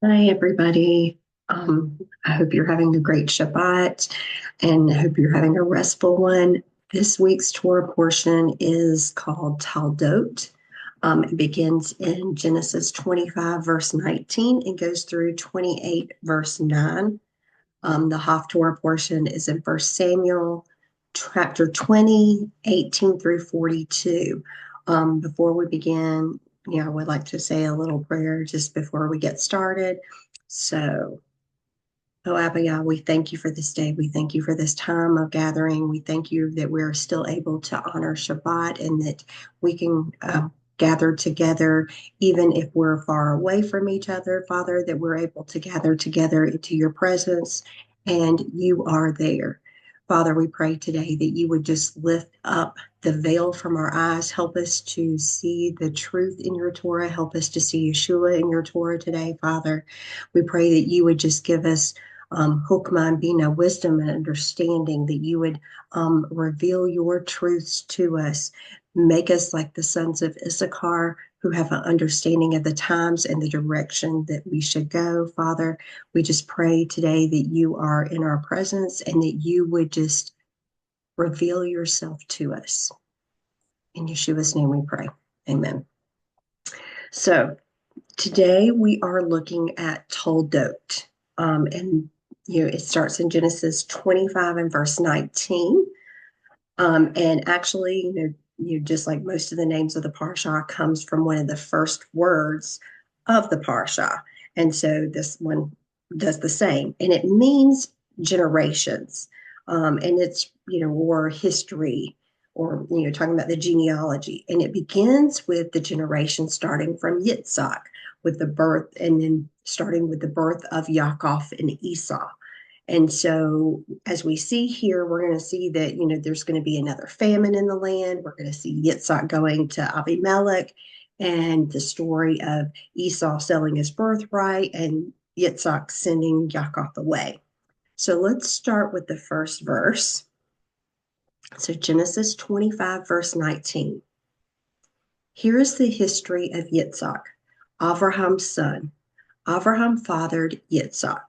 Hi, everybody. I hope you're having a great Shabbat and I hope you're having a restful one. This week's Torah portion is called Toldot. It begins in Genesis 25, verse 19, and goes through 28, verse 9. The Haftorah portion is in First Samuel chapter 20, 18 through 42. Before we begin, I would like to say a little prayer just before we get started. So, oh, Abba Yah, we thank you for this day. We thank you for this time of gathering. We thank you that we're still able to honor Shabbat and that we can gather together, even if we're far away from each other, Father, that we're able to gather together into your presence and you are there. Father, we pray today that you would just lift up the veil from our eyes. Help us to see the truth in your Torah. Help us to see Yeshua in your Torah today, Father. We pray that you would just give us Hokmah and Bina, wisdom and understanding, that you would reveal your truths to us. Make us like the sons of Issachar who have an understanding of the times and the direction that we should go, Father. We just pray today that you are in our presence and that you would just reveal yourself to us. In Yeshua's name we pray. Amen. So today we are looking at Toldot. And it starts in Genesis 25 and verse 19. And actually, just like most of the names of the Parsha comes from one of the first words of the Parsha. And so this one does the same. And it means generations. And it's, or history, or, talking about the genealogy. And it begins with the generation starting from Yitzhak, with the birth, and then starting with the birth of Yaakov and Esau. And so, as we see here, we're going to see that, there's going to be another famine in the land. We're going to see Yitzhak going to Abimelech, and the story of Esau selling his birthright and Yitzhak sending Yaakov away. So, let's start with the first verse. So, Genesis 25, verse 19. Here is the history of Yitzhak, Abraham's son. Abraham fathered Yitzhak.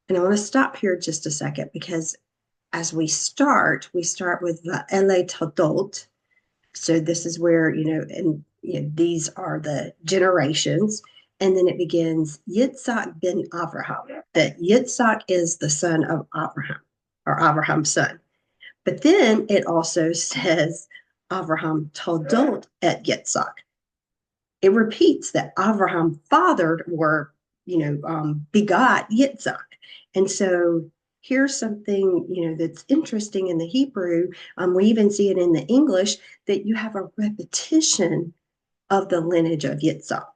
And I want to stop here just a second because as we start with Ele Toldot. So this is where, these are the generations. And then it begins Yitzhak ben Abraham, that Yitzhak is the son of Abraham, or Abraham's son. But then it also says Abraham Toldot et Yitzhak. It repeats that Abraham fathered or, begot Yitzhak. And so here's something, that's interesting in the Hebrew. We even see it in the English, that you have a repetition of the lineage of Yitzhak.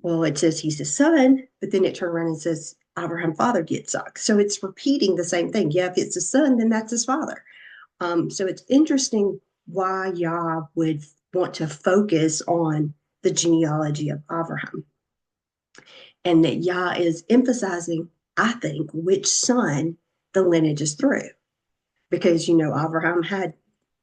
Well, it says he's his son, but then it turns around and says Abraham fathered Yitzhak. So it's repeating the same thing. Yeah, if it's his son, then that's his father. So it's interesting why Yah would want to focus on the genealogy of Abraham, and that Yah is emphasizing, I think, which son the lineage is through. Because, Abraham had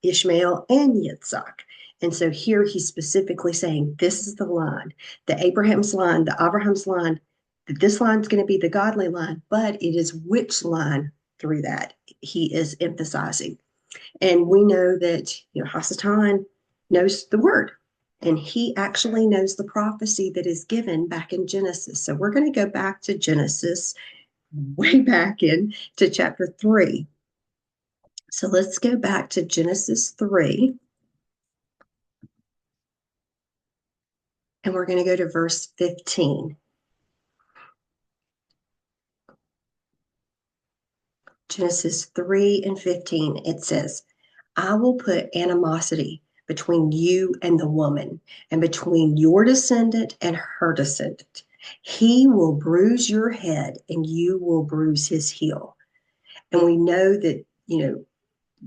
Ishmael and Yitzhak. And so here he's specifically saying, this is the line, the Abraham's line, the Abraham's line, that this line is going to be the godly line, but it is which line through that he is emphasizing. And we know that, Hasatan knows the word, and he actually knows the prophecy that is given back in Genesis. So we're going to go back to Genesis, way back into chapter 3. So let's go back to Genesis 3, and we're going to go to verse 15. Genesis 3 and 15, it says, I will put animosity between you and the woman, and between your descendant and her descendant. He will bruise your head, and you will bruise his heel. And we know that,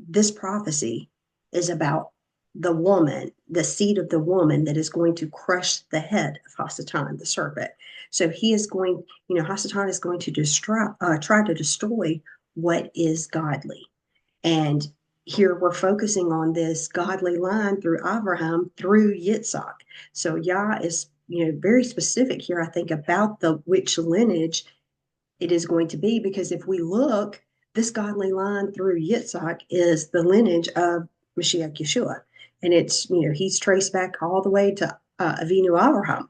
this prophecy is about the woman, the seed of the woman that is going to crush the head of Hasatan, the serpent. So he is going, Hasatan is going to try to destroy what is godly. And here we're focusing on this godly line through Abraham, through Yitzhak. So Yah is very specific here, I think, about the which lineage it is going to be, because if we look, this godly line through Yitzhak is the lineage of Mashiach Yeshua. And he's traced back all the way to Avinu Abraham,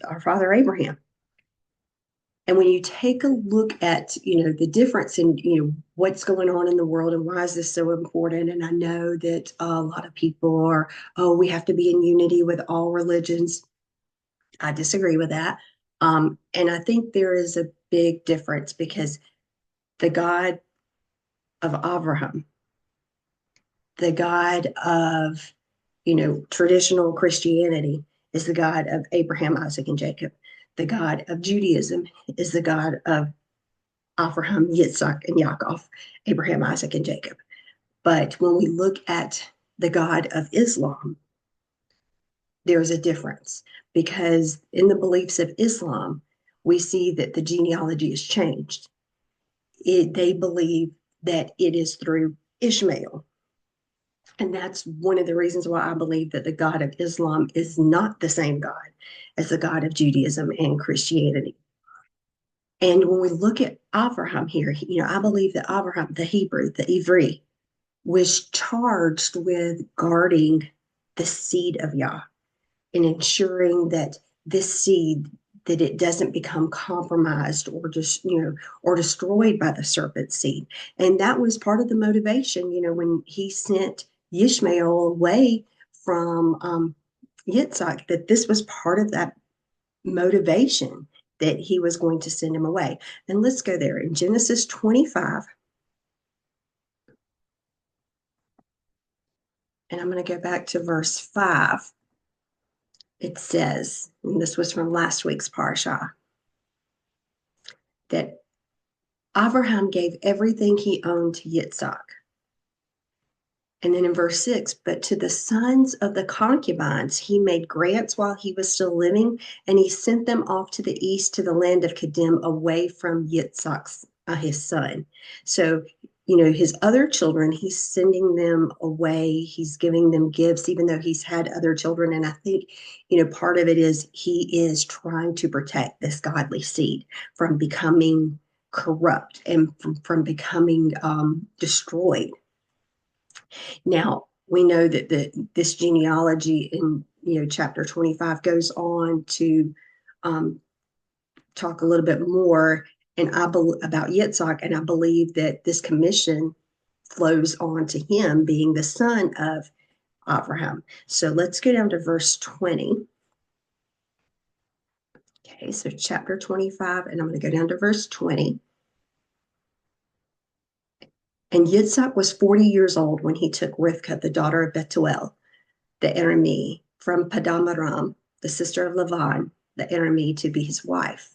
our father Abraham. And when you take a look at, the difference in, what's going on in the world and why is this so important? And I know that a lot of people are, oh, we have to be in unity with all religions. I disagree with that. And I think there is a big difference, because the God of Abraham, the God of, traditional Christianity, is the God of Abraham, Isaac, and Jacob. The God of Judaism is the God of Abraham, Yitzhak, and Yaakov, Abraham, Isaac, and Jacob. But when we look at the God of Islam, there's a difference, because in the beliefs of Islam, we see that the genealogy has changed. They believe that it is through Ishmael. And that's one of the reasons why I believe that the God of Islam is not the same God as the God of Judaism and Christianity. And when we look at Abraham here, I believe that Abraham, the Hebrew, the Ivri, was charged with guarding the seed of Yah and ensuring that this seed, that it doesn't become compromised or just or destroyed by the serpent seed. And that was part of the motivation, when he sent Ishmael away from Yitzhak, that this was part of that motivation, that he was going to send him away. And let's go there in Genesis 25. And I'm going to go back to verse 5. It says, and this was from last week's Parsha, that Abraham gave everything he owned to Yitzhak. And then in verse 6, but to the sons of the concubines, he made grants while he was still living, and he sent them off to the east to the land of Kedem, away from Yitzhak's, his son. So, his other children, he's sending them away. He's giving them gifts, even though he's had other children. And I think, part of it is he is trying to protect this godly seed from becoming corrupt and from becoming destroyed. Now, we know that this genealogy in chapter 25 goes on to talk a little bit more about Yitzhak, and I believe that this commission flows on to him being the son of Abraham. So let's go down to verse 20. Okay, so chapter 25, and I'm going to go down to verse 20. And Yitzhak was 40 years old when he took Rivkah, the daughter of Bethuel, the Aramean, from Paddan Aram, the sister of Lavan, the Aramean, to be his wife.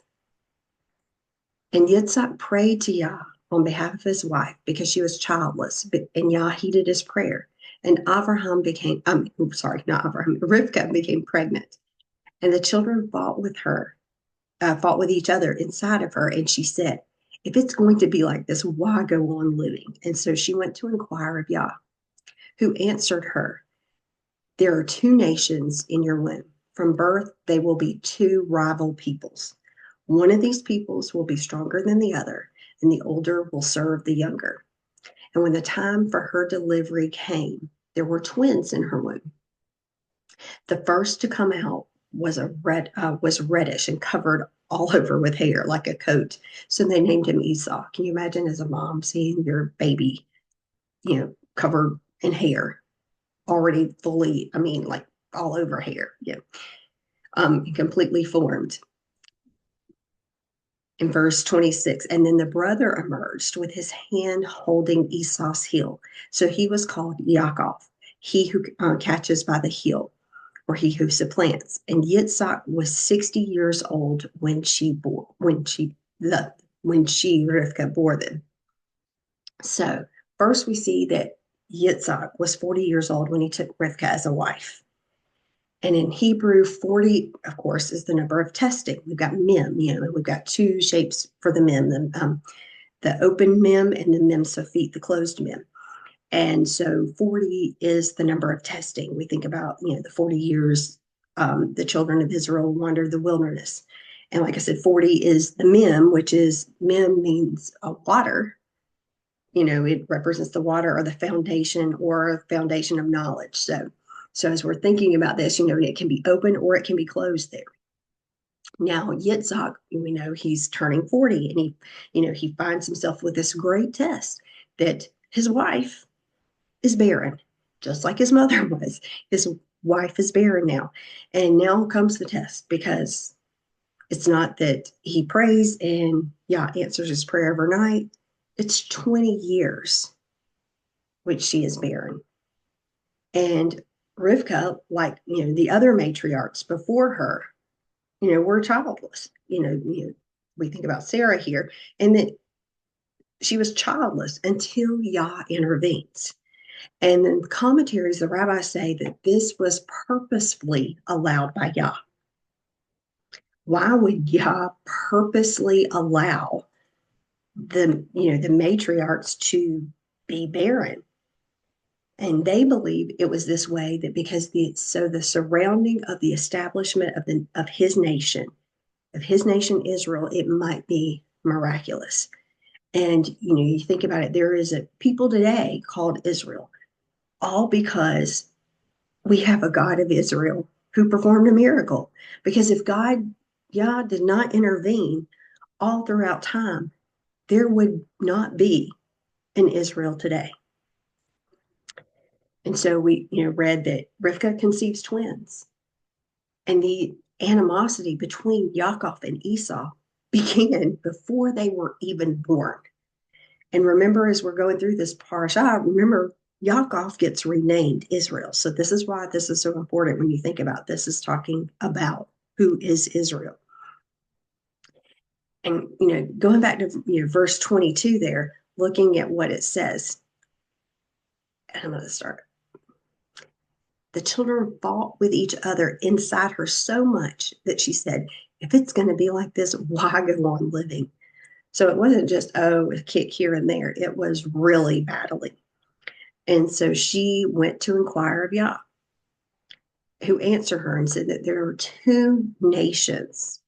And Yitzhak prayed to Yah on behalf of his wife because she was childless, and Yah heeded his prayer. And Abraham became, not Abraham, Rivkah became pregnant. And the children fought with each other inside of her. And she said, if it's going to be like this, why go on living? And so she went to inquire of Yah, who answered her, there are two nations in your womb. From birth, they will be two rival peoples. One of these peoples will be stronger than the other, and the older will serve the younger. And when the time for her delivery came, there were twins in her womb. The first to come out was reddish and covered all over with hair like a coat. So they named him Esau. Can you imagine as a mom seeing your baby, covered in hair, already fully, like all over hair, completely formed. In verse 26, and then the brother emerged with his hand holding Esau's heel. So he was called Yaakov, he who catches by the heel, or he who supplants. And Yitzhak was 60 years old when Rivkah bore them. So first we see that Yitzhak was 40 years old when he took Rivkah as a wife. And in Hebrew, 40, of course, is the number of testing. We've got mem, and we've got two shapes for the mem, the open mem and the mem sofit, the closed mem. And so 40 is the number of testing. We think about, the 40 years the children of Israel wandered the wilderness. And like I said, 40 is the mem, which is mem means water. It represents the water or the foundation or foundation of knowledge. So as we're thinking about this, it can be open or it can be closed there. Now, Yitzhak, we know he's turning 40 and he finds himself with this great test that his wife is barren, just like his mother was. His wife is barren now. And now comes the test because it's not that he prays and answers his prayer overnight. It's 20 years which she is barren. And Rivka, like the other matriarchs before her, were childless. We think about Sarah here, and that she was childless until Yah intervenes. And then the commentaries, the rabbis say that this was purposefully allowed by Yah. Why would Yah purposely allow the matriarchs to be barren? And they believe it was this way that because the surrounding of the establishment of his nation Israel, it might be miraculous. And you think about it, there is a people today called Israel, all because we have a God of Israel who performed a miracle. Because if God did not intervene all throughout time, there would not be an Israel today. And so we read that Rivka conceives twins, and the animosity between Yaakov and Esau began before they were even born. And remember, as we're going through this Parsha, remember Yaakov gets renamed Israel. So this is why this is so important when you think about this, is talking about who is Israel. And going back to verse 22 there, looking at what it says. And I'm going to start. The children fought with each other inside her so much that she said, if it's going to be like this, why go on living? So it wasn't just, a kick here and there. It was really battling. And so she went to inquire of Yah, who answered her and said that there are two nations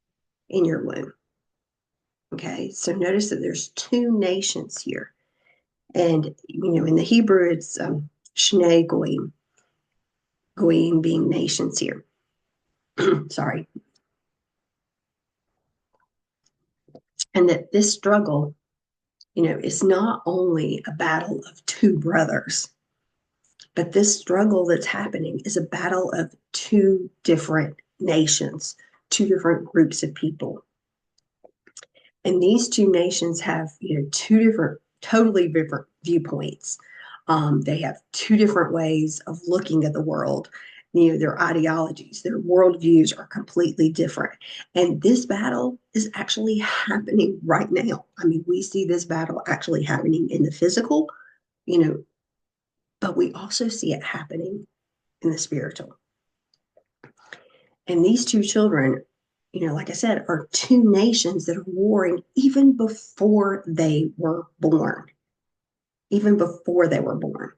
in your womb. Okay, so notice that there's two nations here. And, in the Hebrew, it's Shnei Goyim. Goyim being nations here. Sorry. And that this struggle, is not only a battle of two brothers, but this struggle that's happening is a battle of two different nations, two different groups of people. And these two nations have, totally different viewpoints. They have two different ways of looking at the world. Their ideologies, their worldviews are completely different. And this battle is actually happening right now. I mean, we see this battle actually happening in the physical, but we also see it happening in the spiritual. And these two children, like I said, are two nations that are warring even before they were born. Even before they were born.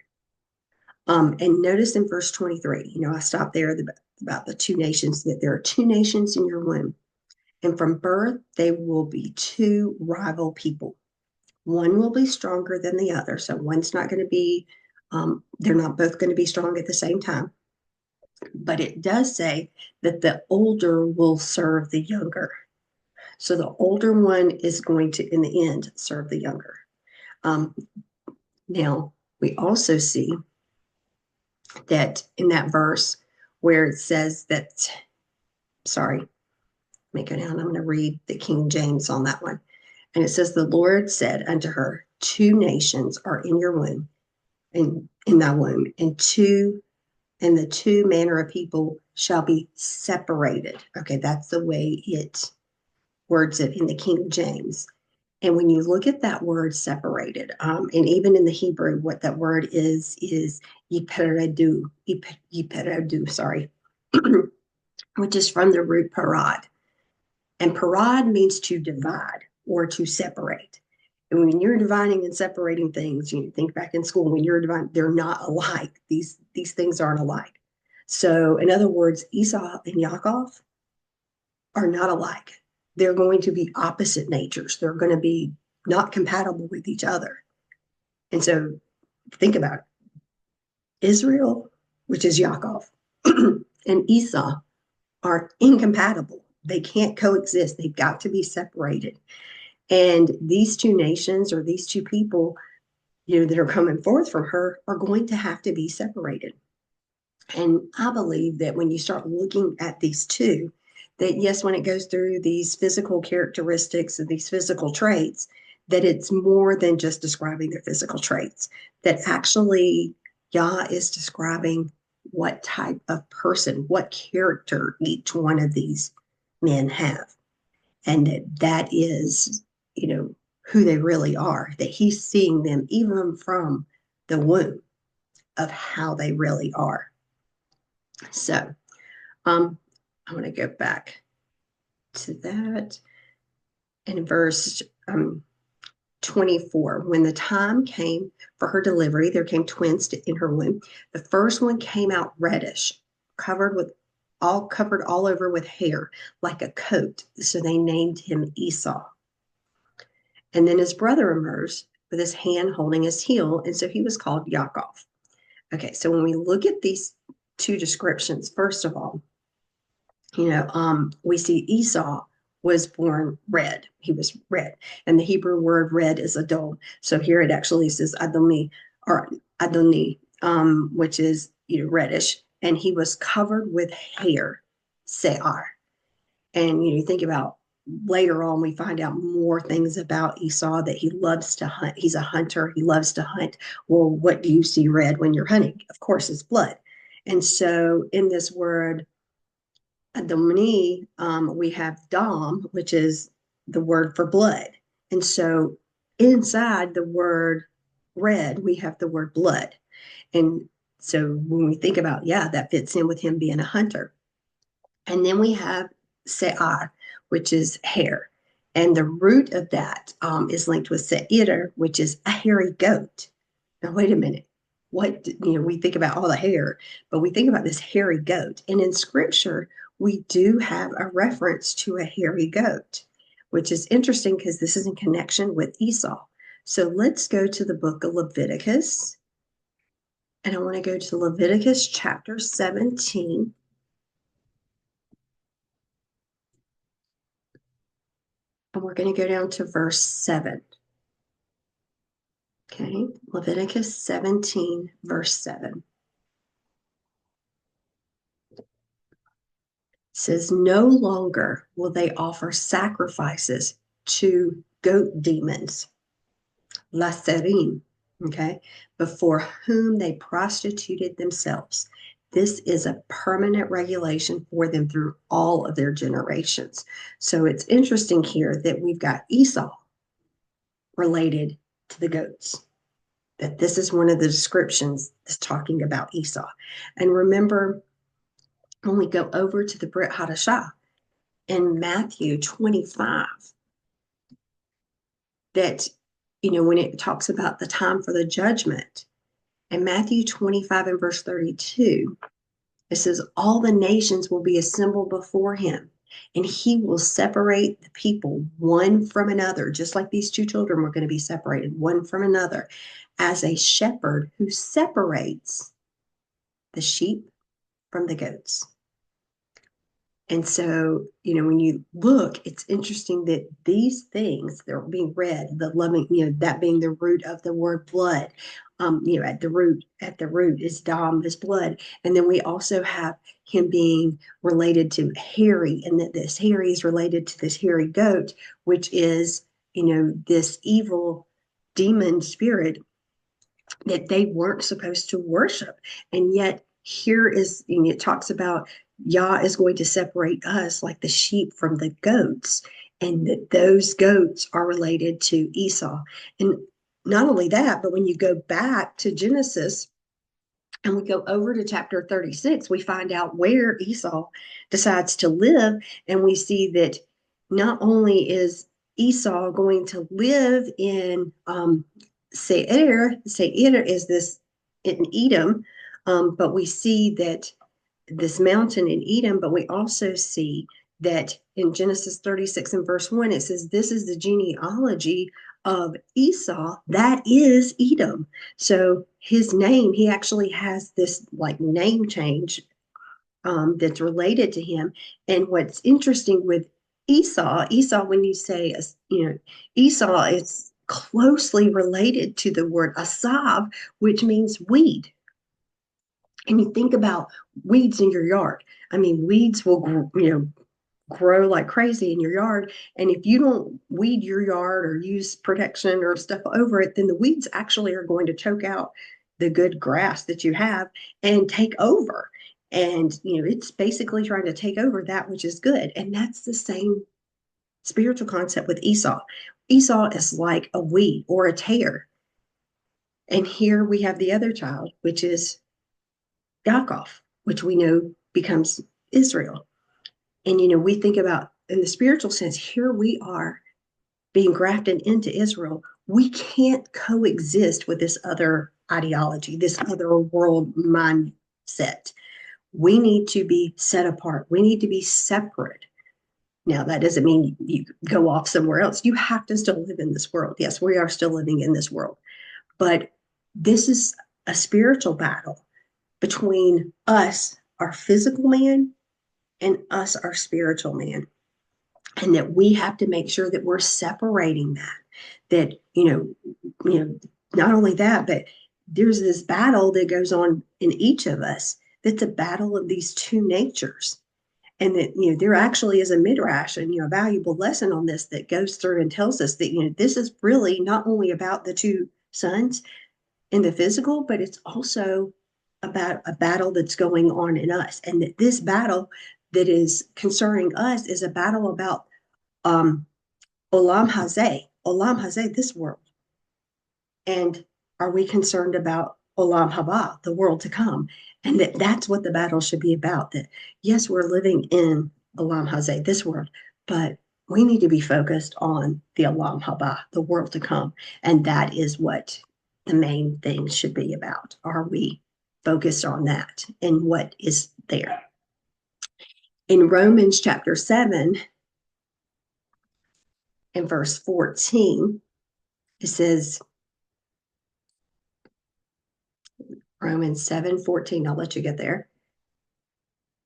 And notice in verse 23, I stopped there about the two nations, that there are two nations in your womb. And from birth, they will be two rival people. One will be stronger than the other. So one's not going to be, they're not both going to be strong at the same time. But it does say that the older will serve the younger. So the older one is going to, in the end, serve the younger. Now, we also see that in that verse where it says that, sorry, let me go down. I'm going to read the King James on that one. And it says, the Lord said unto her, two nations are in your womb, in thy womb, and the two manner of people shall be separated. Okay, that's the way it words it in the King James. And when you look at that word separated, and even in the Hebrew, what that word is yiperedu, sorry, which is from the root parad. And parad means to divide or to separate. And when you're dividing and separating things, think back in school, when you're dividing, they're not alike. These things aren't alike. So, in other words, Esau and Yaakov are not alike. They're going to be opposite natures. They're going to be not compatible with each other. And so, think about it. Israel, which is Yaakov, and Esau are incompatible. They can't coexist. They've got to be separated. And these two nations or these two people, that are coming forth from her are going to have to be separated. And I believe that when you start looking at these two, that yes, when it goes through these physical characteristics and these physical traits, that it's more than just describing their physical traits, that actually Yah is describing what type of person, what character each one of these men have. And that is, who they really are, that he's seeing them even from the womb of how they really are. So I want to go back to that in verse 24. When the time came for her delivery, there came twins in her womb. The first one came out reddish, covered all over with hair, like a coat. So they named him Esau. And then his brother emerged with his hand holding his heel, and so he was called Yaakov. Okay, so when we look at these two descriptions, first of all, we see Esau was born red. He was red. And the Hebrew word red is Adon. So here it actually says Adoni or Adoni, which is, reddish. And he was covered with hair, Se'ar. And, you think about later on, we find out more things about Esau, that he loves to hunt. He's a hunter. He loves to hunt. Well, what do you see red when you're hunting? Of course, it's blood. And so in this word, Domini, we have Dom, which is the word for blood. And so inside the word red, we have the word blood. And so when we think about, that fits in with him being a hunter. And then we have Se'ar, which is hair. And the root of that is linked with Se'ir, which is a hairy goat. Now, wait a minute. What, we think about all the hair, but we think about this hairy goat. And in scripture, we do have a reference to a hairy goat, which is interesting because this is in connection with Esau. So let's go to the book of Leviticus. And I want to go to Leviticus chapter 17. And we're going to go down to verse 7. Okay, Leviticus 17, verse 7. It says, no longer will they offer sacrifices to goat demons, laserim, okay, before whom they prostituted themselves. This is a permanent regulation for them through all of their generations. So it's interesting here that we've got Esau related to the goats, that this is one of the descriptions that's talking about Esau. And remember, when we go over to the Brit Hadashah in Matthew 25, that, when it talks about the time for the judgment, in Matthew 25 and verse 32, it says, all the nations will be assembled before him, and he will separate the people one from another, just like these two children were going to be separated one from another, as a shepherd who separates the sheep from the goats. And so, when you look, it's interesting that these things that are being read, the loving, that being the root of the word blood, at the root is Dom, is blood. And then we also have him being related to hairy, and that this hairy is related to this hairy goat, which is, this evil demon spirit that they weren't supposed to worship. And yet here is, and it talks about Yah is going to separate us like the sheep from the goats, and that those goats are related to Esau. And not only that, but when you go back to Genesis and we go over to chapter 36, we find out where Esau decides to live. And we see that not only is Esau going to live in Seir is this in Edom, but we see that this mountain in Edom, but we also see that in Genesis 36 and verse 1, it says, this is the genealogy of Esau, that is Edom. So his name, he actually has this like name change that's related to him. And what's interesting with Esau, when you say, Esau is closely related to the word asav, which means weed. And you think about weeds in your yard. I mean, weeds will, grow like crazy in your yard. And if you don't weed your yard or use protection or stuff over it, then the weeds actually are going to choke out the good grass that you have and take over. And, it's basically trying to take over that which is good. And that's the same spiritual concept with Esau. Esau is like a weed or a tear. And here we have the other child, which is Yaakov, which we know becomes Israel. And, we think about in the spiritual sense, here we are being grafted into Israel. We can't coexist with this other ideology, this other world mindset. We need to be set apart. We need to be separate. Now, that doesn't mean you go off somewhere else. You have to still live in this world. Yes, we are still living in this world. But this is a spiritual battle between us, our physical man, and us, our spiritual man. And that we have to make sure that we're separating that, not only that, but there's this battle that goes on in each of us that's a battle of these two natures. And that, there actually is a midrash and, a valuable lesson on this that goes through and tells us that, this is really not only about the two sons in the physical, but it's also about a battle that's going on in us. And that this battle that is concerning us is a battle about um, olam hazeh, this world. And are we concerned about olam haba, the world to come? And that's what the battle should be about. That yes, we're living in olam hazeh, this world, but we need to be focused on the olam haba, the world to come. And that is what the main thing should be about. Are we focused on that and what is there? In Romans chapter 7 and verse 14, it says, Romans 7:14, I'll let you get there.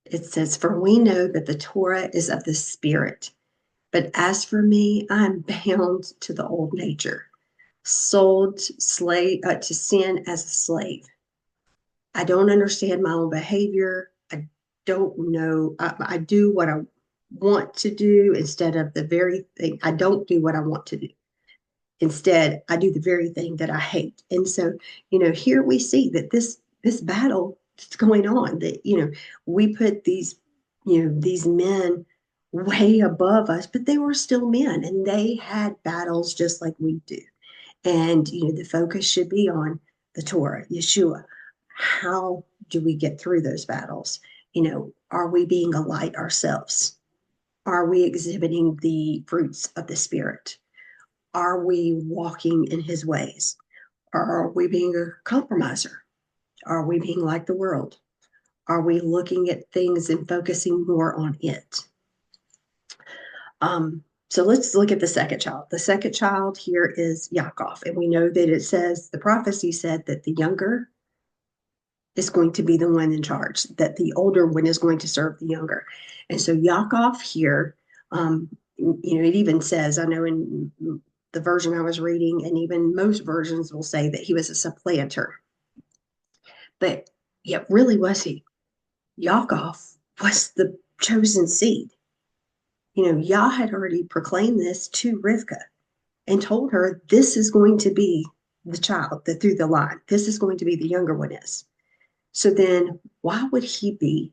It says, for we know that the Torah is of the Spirit, but as for me, I'm bound to the old nature, sold to sin as a slave. I don't understand my own behavior. I don't know. I do what I want to do instead of the very thing. I don't do what I want to do. Instead, I do the very thing that I hate. And so, here we see that this battle that's going on, that, we put these men way above us, but they were still men and they had battles just like we do. And, the focus should be on the Torah, Yeshua. How do we get through those battles? Are we being a light ourselves? Are we exhibiting the fruits of the Spirit? Are we walking in his ways? Or are we being a compromiser? Are we being like the world? Are we looking at things and focusing more on it? So let's look at the second child. The second child here is Yaakov. And we know that it says, the prophecy said that the younger is going to be the one in charge, that the older one is going to serve the younger. And so Yaakov here, it even says, I know in the version I was reading, and even most versions will say that he was a supplanter. But yet, really, was he? Yaakov was the chosen seed. Yah had already proclaimed this to Rivka and told her, this is going to be the child that through the line. This is going to be the younger one is. So then why would he be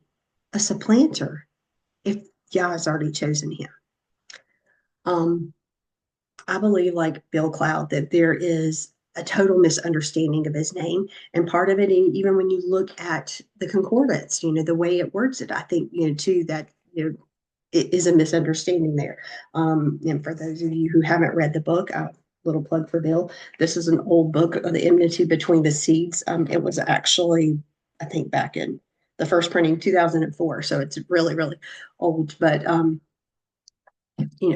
a supplanter if Yah has already chosen him? I believe, like Bill Cloud, that there is a total misunderstanding of his name. And part of it, even when you look at the concordance, the way it words it, I think, too, that, it is a misunderstanding there. And for those of you who haven't read the book, little plug for Bill, this is an old book of the enmity between the seeds. It was actually, I think, back in The first printing 2004, so it's really, really old, but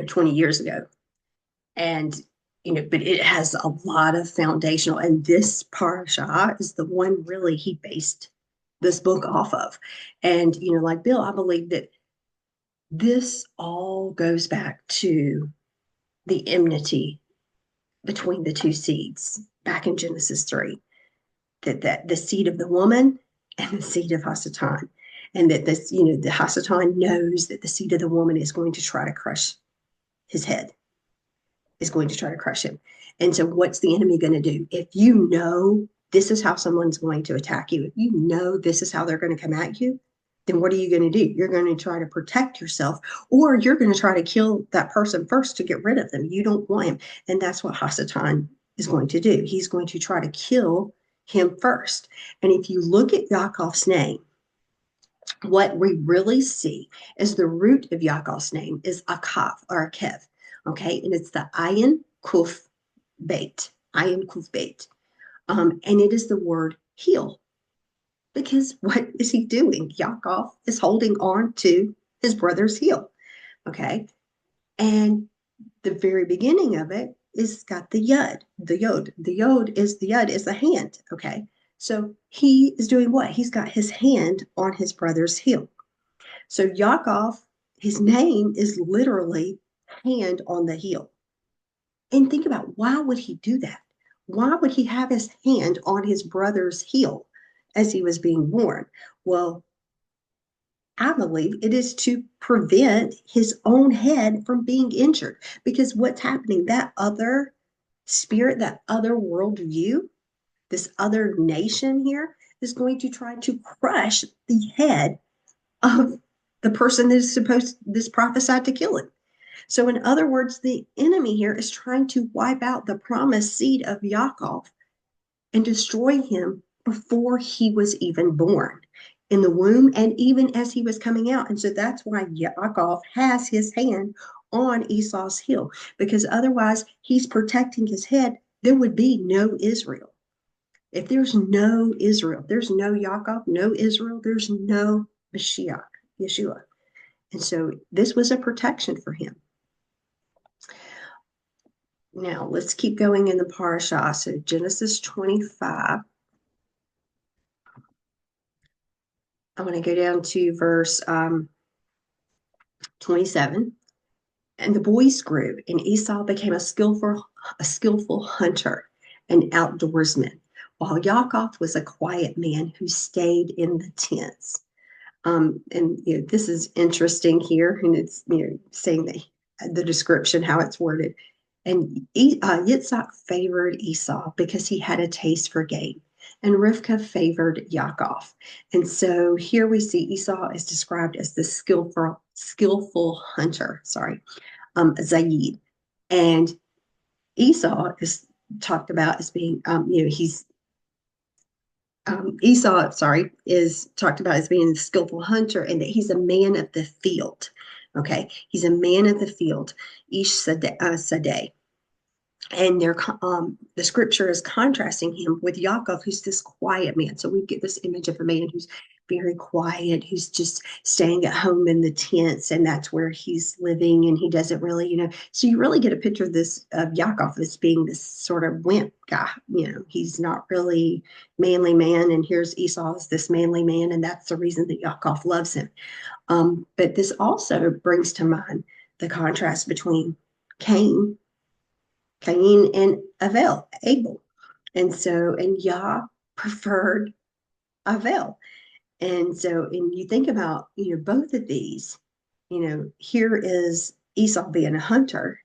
20 years ago. And but it has a lot of foundational, and this Parsha is the one really he based this book off of. And like Bill, I believe that this all goes back to the enmity between the two seeds back in Genesis 3, that the seed of the woman and the seed of Hasatan. And that this, the Hasatan knows that the seed of the woman is going to try to crush his head, is going to try to crush him. And so what's the enemy going to do? If you know this is how someone's going to attack you, if you know this is how they're going to come at you, then what are you going to do? You're going to try to protect yourself, or you're going to try to kill that person first to get rid of them. You don't want him. And that's what Hasatan is going to do. He's going to try to kill him first. And if you look at Yaakov's name, what we really see is the root of Yaakov's name is Akav or Akev. Okay, and it's the Ayin Kuf Beit. Ayin Kuf Beit. And it is the word heel. Because what is he doing? Yaakov is holding on to his brother's heel. Okay. And the very beginning of it is got the yod, the yod. The yod is the hand. Okay. So he is doing what? He's got his hand on his brother's heel. So Yaakov, his name is literally hand on the heel. And think about, why would he do that? Why would he have his hand on his brother's heel as he was being born? Well, I believe it is to prevent his own head from being injured. Because what's happening, that other spirit, that other worldview, this other nation here is going to try to crush the head of the person that is this prophesied to kill him. So, in other words, the enemy here is trying to wipe out the promised seed of Yaakov and destroy him before he was even born in the womb and even as he was coming out. And so that's why Yaakov has his hand on Esau's heel, because otherwise he's protecting his head. There would be no Israel. If there's no Israel, there's no Yaakov, no Israel, there's no Mashiach, Yeshua. And so this was a protection for him. Now let's keep going in the Parsha. So Genesis 25. I'm going to go down to verse 27. And the boys grew, and Esau became a skillful hunter and outdoorsman, while Yaakov was a quiet man who stayed in the tents. And this is interesting here, and it's saying the description, how it's worded. And Yitzhak favored Esau because he had a taste for game, and Rivka favored Yaakov. And so here we see Esau is described as the skillful hunter. Zayid, and Esau is talked about as being, he's Esau, is talked about as being the skillful hunter, and that he's a man of the field. Okay, he's a man of the field, Ish Sadeh. And the scripture is contrasting him with Yaakov, who's this quiet man. So we get this image of a man who's very quiet, who's just staying at home in the tents, and that's where he's living, and he doesn't really, so you really get a picture of this of Yaakov as being this sort of wimp guy. He's not really manly man, and here's Esau as this manly man, and that's the reason that Yaakov loves him. But this also brings to mind the contrast between Cain and Abel. And Yah preferred Abel. And you think about, both of these, here is Esau being a hunter,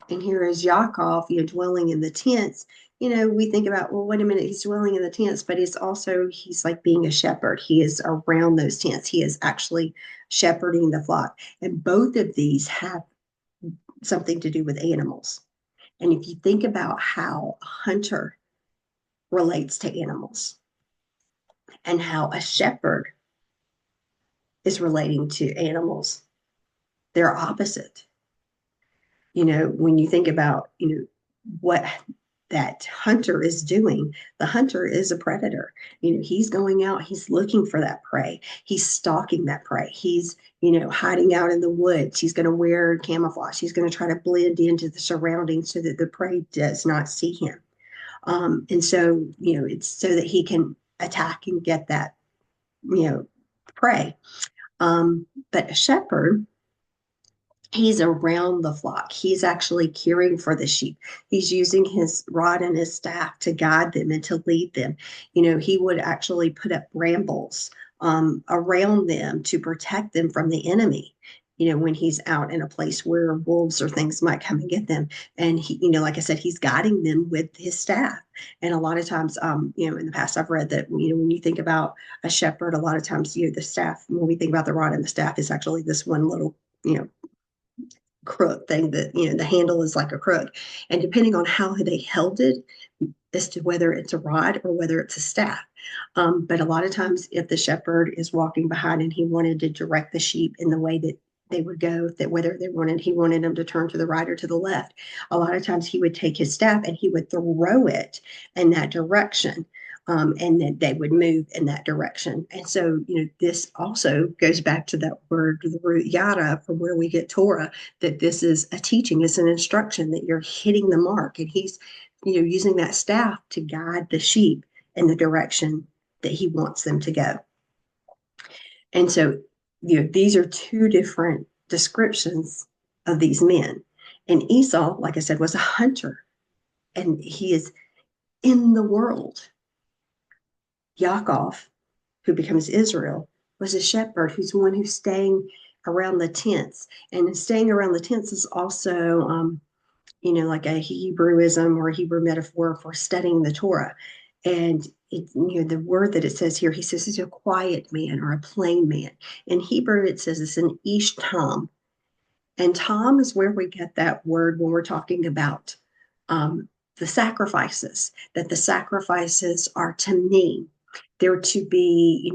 and here is Yaakov, dwelling in the tents. We think about, well, wait a minute, he's dwelling in the tents, but he's like being a shepherd. He is around those tents. He is actually shepherding the flock. And both of these have something to do with animals. And if you think about how a hunter relates to animals and how a shepherd is relating to animals, they're opposite. When you think about, what that hunter is doing. The hunter is a predator. He's going out, he's looking for that prey. He's stalking that prey. He's, hiding out in the woods. He's going to wear camouflage. He's going to try to blend into the surroundings so that the prey does not see him. And so, it's so that he can attack and get that, prey. But a shepherd, he's around the flock. He's actually caring for the sheep. He's using his rod and his staff to guide them and to lead them. He would actually put up brambles around them to protect them from the enemy. When he's out in a place where wolves or things might come and get them. And he, like I said, he's guiding them with his staff. And a lot of times, in the past, I've read that, when you think about a shepherd, a lot of times, the staff, when we think about the rod and the staff, is actually this one little, crook thing that, the handle is like a crook. And depending on how they held it as to whether it's a rod or whether it's a staff. But a lot of times, if the shepherd is walking behind and he wanted to direct the sheep in the way that they would go, that whether he wanted them to turn to the right or to the left, a lot of times he would take his staff and he would throw it in that direction. And then they would move in that direction. And so, this also goes back to that word, the root yada, from where we get Torah, that this is a teaching, it's an instruction that you're hitting the mark. And he's, using that staff to guide the sheep in the direction that he wants them to go. And so, these are two different descriptions of these men. And Esau, like I said, was a hunter, and he is in the world. Yaakov, who becomes Israel, was a shepherd who's one who's staying around the tents. And staying around the tents is also, like a Hebrewism or a Hebrew metaphor for studying the Torah. And the word that it says here, he says he's a quiet man or a plain man. In Hebrew, it says it's an ish tam. And tam is where we get that word when we're talking about the sacrifices, that the sacrifices are to me. They're to be,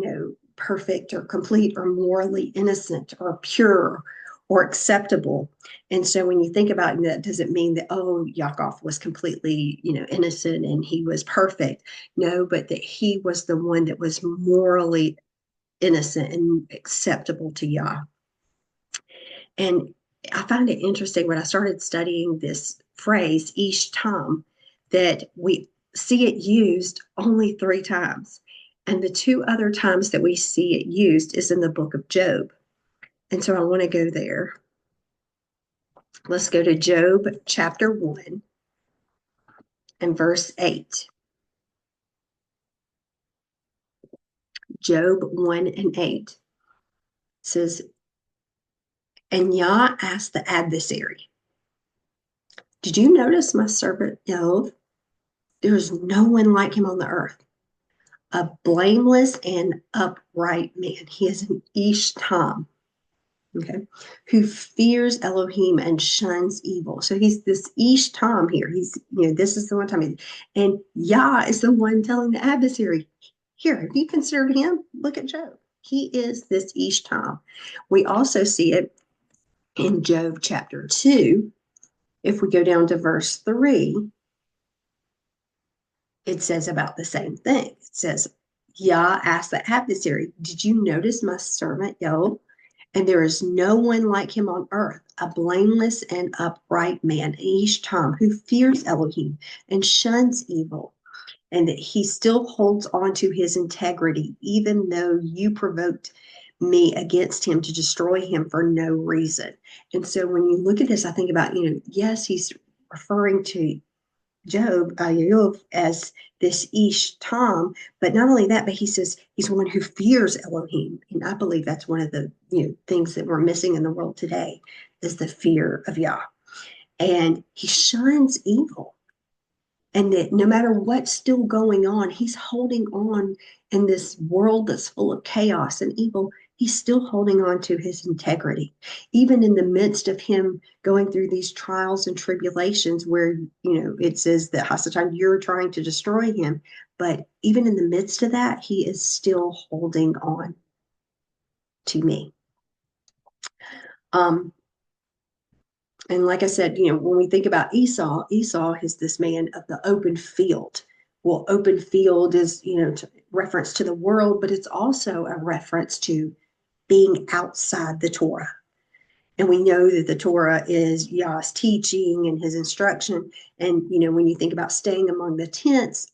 perfect or complete or morally innocent or pure or acceptable. And so when you think about that, does it mean that, oh, Yaakov was completely, innocent and he was perfect? No, but that he was the one that was morally innocent and acceptable to Yah. And I find it interesting when I started studying this phrase, ish tam, that we see it used only 3 times. And the 2 other times that we see it used is in the book of Job. And so I want to go there. Let's go to Job chapter 1 and verse 8. Job 1 and 8 says, and Yah asked the adversary, did you notice my servant Job? There is no one like him on the earth, a blameless and upright man. He is an ish tam, okay, who fears Elohim and shuns evil. So he's this ish tam here. He's, this is the one time. And Yah is the one telling the adversary, here, have you considered him? Look at Job. He is this ish tam. We also see it in Job chapter 2. If we go down to verse 3, it says about the same thing. It says, Yah asked the adversary, did you notice my servant Job? And there is no one like him on earth, a blameless and upright man, Ish Tam, who fears Elohim and shuns evil, and that he still holds on to his integrity, even though you provoked me against him to destroy him for no reason. And so when you look at this, I think about, yes, he's referring to Job, as this Ish Tam, but not only that, but he says he's one who fears Elohim. And I believe that's one of the things that we're missing in the world today is the fear of Yah. And he shuns evil. And that no matter what's still going on, he's holding on in this world that's full of chaos and evil. He's still holding on to his integrity, even in the midst of him going through these trials and tribulations where, it says that Hasatan, you're trying to destroy him. But even in the midst of that, he is still holding on to me. And like I said, when we think about Esau, Esau is this man of the open field. Well, open field is, reference to the world, but it's also a reference to being outside the Torah. And we know that the Torah is Yah's teaching and his instruction. And, when you think about staying among the tents,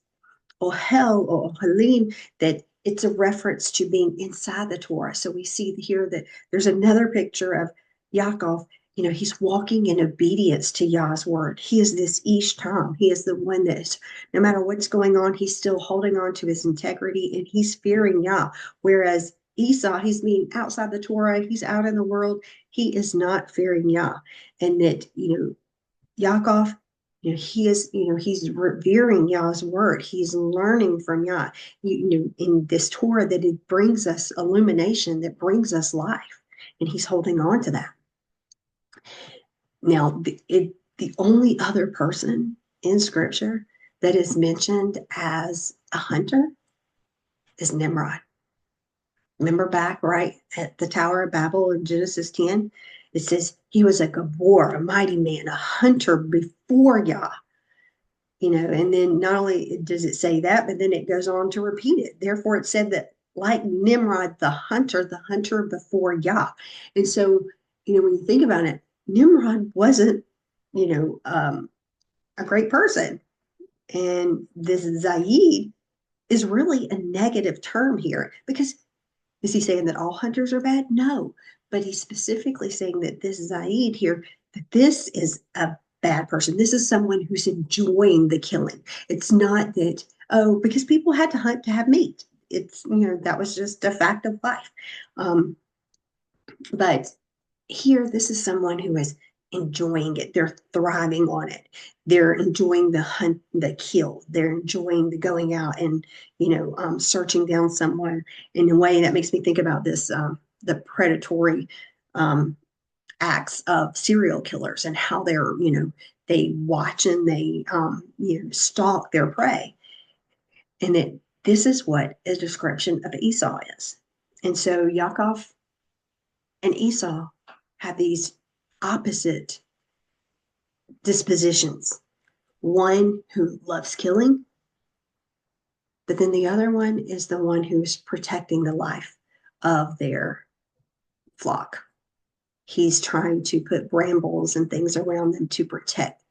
Ohel or Ohelim, that it's a reference to being inside the Torah. So we see here that there's another picture of Yaakov. He's walking in obedience to Yah's word. He is this Ish Tam. He is the one that is, no matter what's going on, he's still holding on to his integrity and he's fearing Yah. Whereas Esau, he's being outside the Torah, he's out in the world, he is not fearing Yah. And that, Yaakov, he's revering Yah's word. He's learning from Yah. In this Torah that it brings us illumination, that brings us life, and he's holding on to that. Now, the only other person in Scripture that is mentioned as a hunter is Nimrod. Remember back right at the Tower of Babel in Genesis 10? It says he was a Gabor, a mighty man, a hunter before Yah. And then not only does it say that, but then it goes on to repeat it. Therefore, it said that like Nimrod, the hunter before Yah. And so, when you think about it, Nimrod wasn't, a great person. And this Zaid is really a negative term here because is he saying that all hunters are bad? No, but he's specifically saying that this Zaid here, that this is a bad person. This is someone who's enjoying the killing. It's not that, because people had to hunt to have meat. It's, that was just a fact of life. But here, this is someone who is enjoying it. They're thriving on it. They're enjoying the hunt, the kill. They're enjoying the going out and, searching down someone in a way that makes me think about this, the predatory acts of serial killers and how they're, they watch and they, stalk their prey. And this is what a description of Esau is. And so Yaakov and Esau have these opposite dispositions. One who loves killing, but then the other one is the one who's protecting the life of their flock. He's trying to put brambles and things around them to protect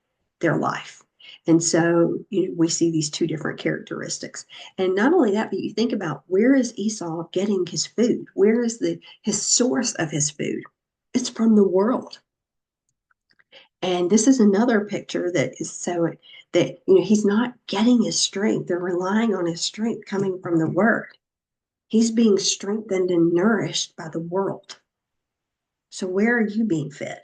their life. And so, we see these two different characteristics. And not only that, but you think about where is Esau getting his food? Where is his source of his food? It's from the world. And this is another picture that is so that, he's not getting his strength. They're relying on his strength coming from the word. He's being strengthened and nourished by the world. So where are you being fed?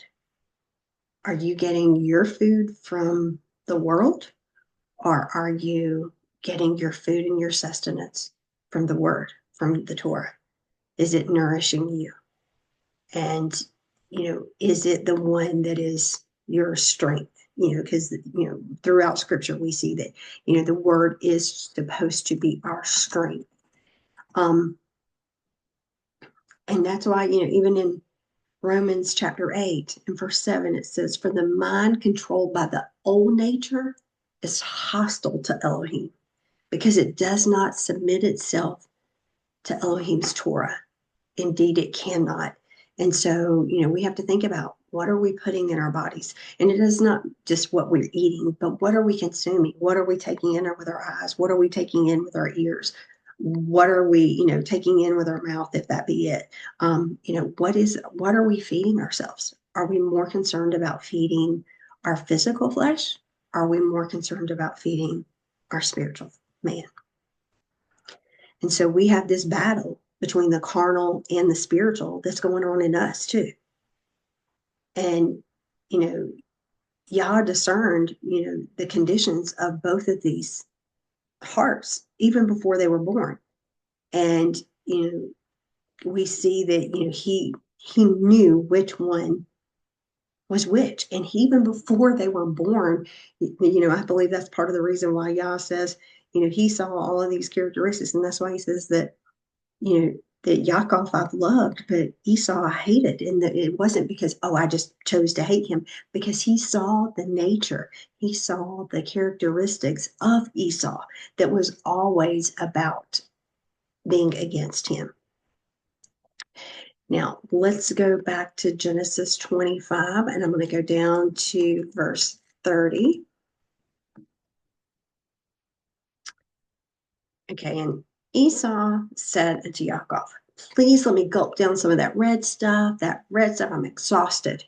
Are you getting your food from the world? Or are you getting your food and your sustenance from the word, from the Torah? Is it nourishing you? And, is it the one that is your strength? Because, throughout scripture, we see that, the word is supposed to be our strength. And that's why, even in Romans chapter 8 and verse 7, it says, for the mind controlled by the old nature is hostile to Elohim because it does not submit itself to Elohim's Torah. Indeed, it cannot. And so, we have to think about what are we putting in our bodies? And it is not just what we're eating, but what are we consuming? What are we taking in with our eyes? What are we taking in with our ears? What are we, taking in with our mouth, if that be it? What are we feeding ourselves? Are we more concerned about feeding our physical flesh? Are we more concerned about feeding our spiritual man? And so we have this battle between the carnal and the spiritual that's going on in us too. And, Yah discerned, the conditions of both of these hearts even before they were born. And, we see that, he knew which one was which. And even before they were born, I believe that's part of the reason why Yah says, he saw all of these characteristics. And that's why he says that, that Yaakov I loved, but Esau I hated. And that it wasn't because, oh, I just chose to hate him, because he saw the nature, he saw the characteristics of Esau that was always about being against him. Now, let's go back to Genesis 25, and I'm going to go down to verse 30. Okay, and Esau said unto Yaakov, please let me gulp down some of that red stuff. That red stuff, I'm exhausted.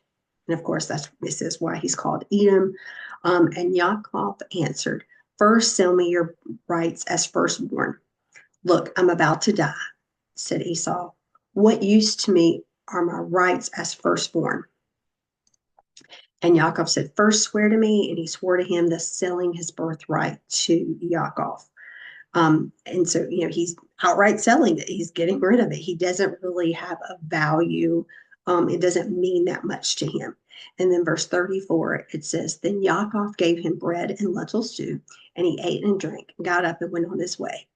And of course, this is why he's called Edom. And Yaakov answered, first sell me your rights as firstborn. Look, I'm about to die, said Esau. What use to me are my rights as firstborn? And Yaakov said, first swear to me. And he swore to him, thus selling his birthright to Yaakov. And so, he's outright selling it. He's getting rid of it. He doesn't really have a value. It doesn't mean that much to him. And then verse 34, it says, then Yaakov gave him bread and lentil stew, and he ate and drank, got up and went on his way.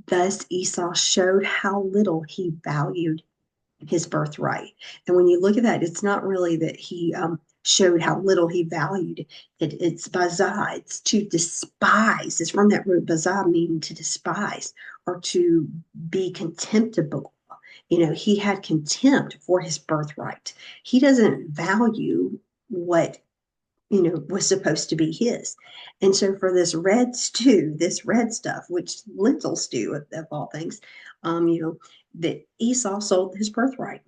Thus Esau showed how little he valued his birthright. And when you look at that, it's not really that he showed how little he valued it. It's bazah. It's to despise. It's from that root bazah, meaning to despise or to be contemptible. He had contempt for his birthright. He doesn't value what was supposed to be his. And so for this red stew, this red stuff, which lentil stew of all things, that Esau sold his birthright.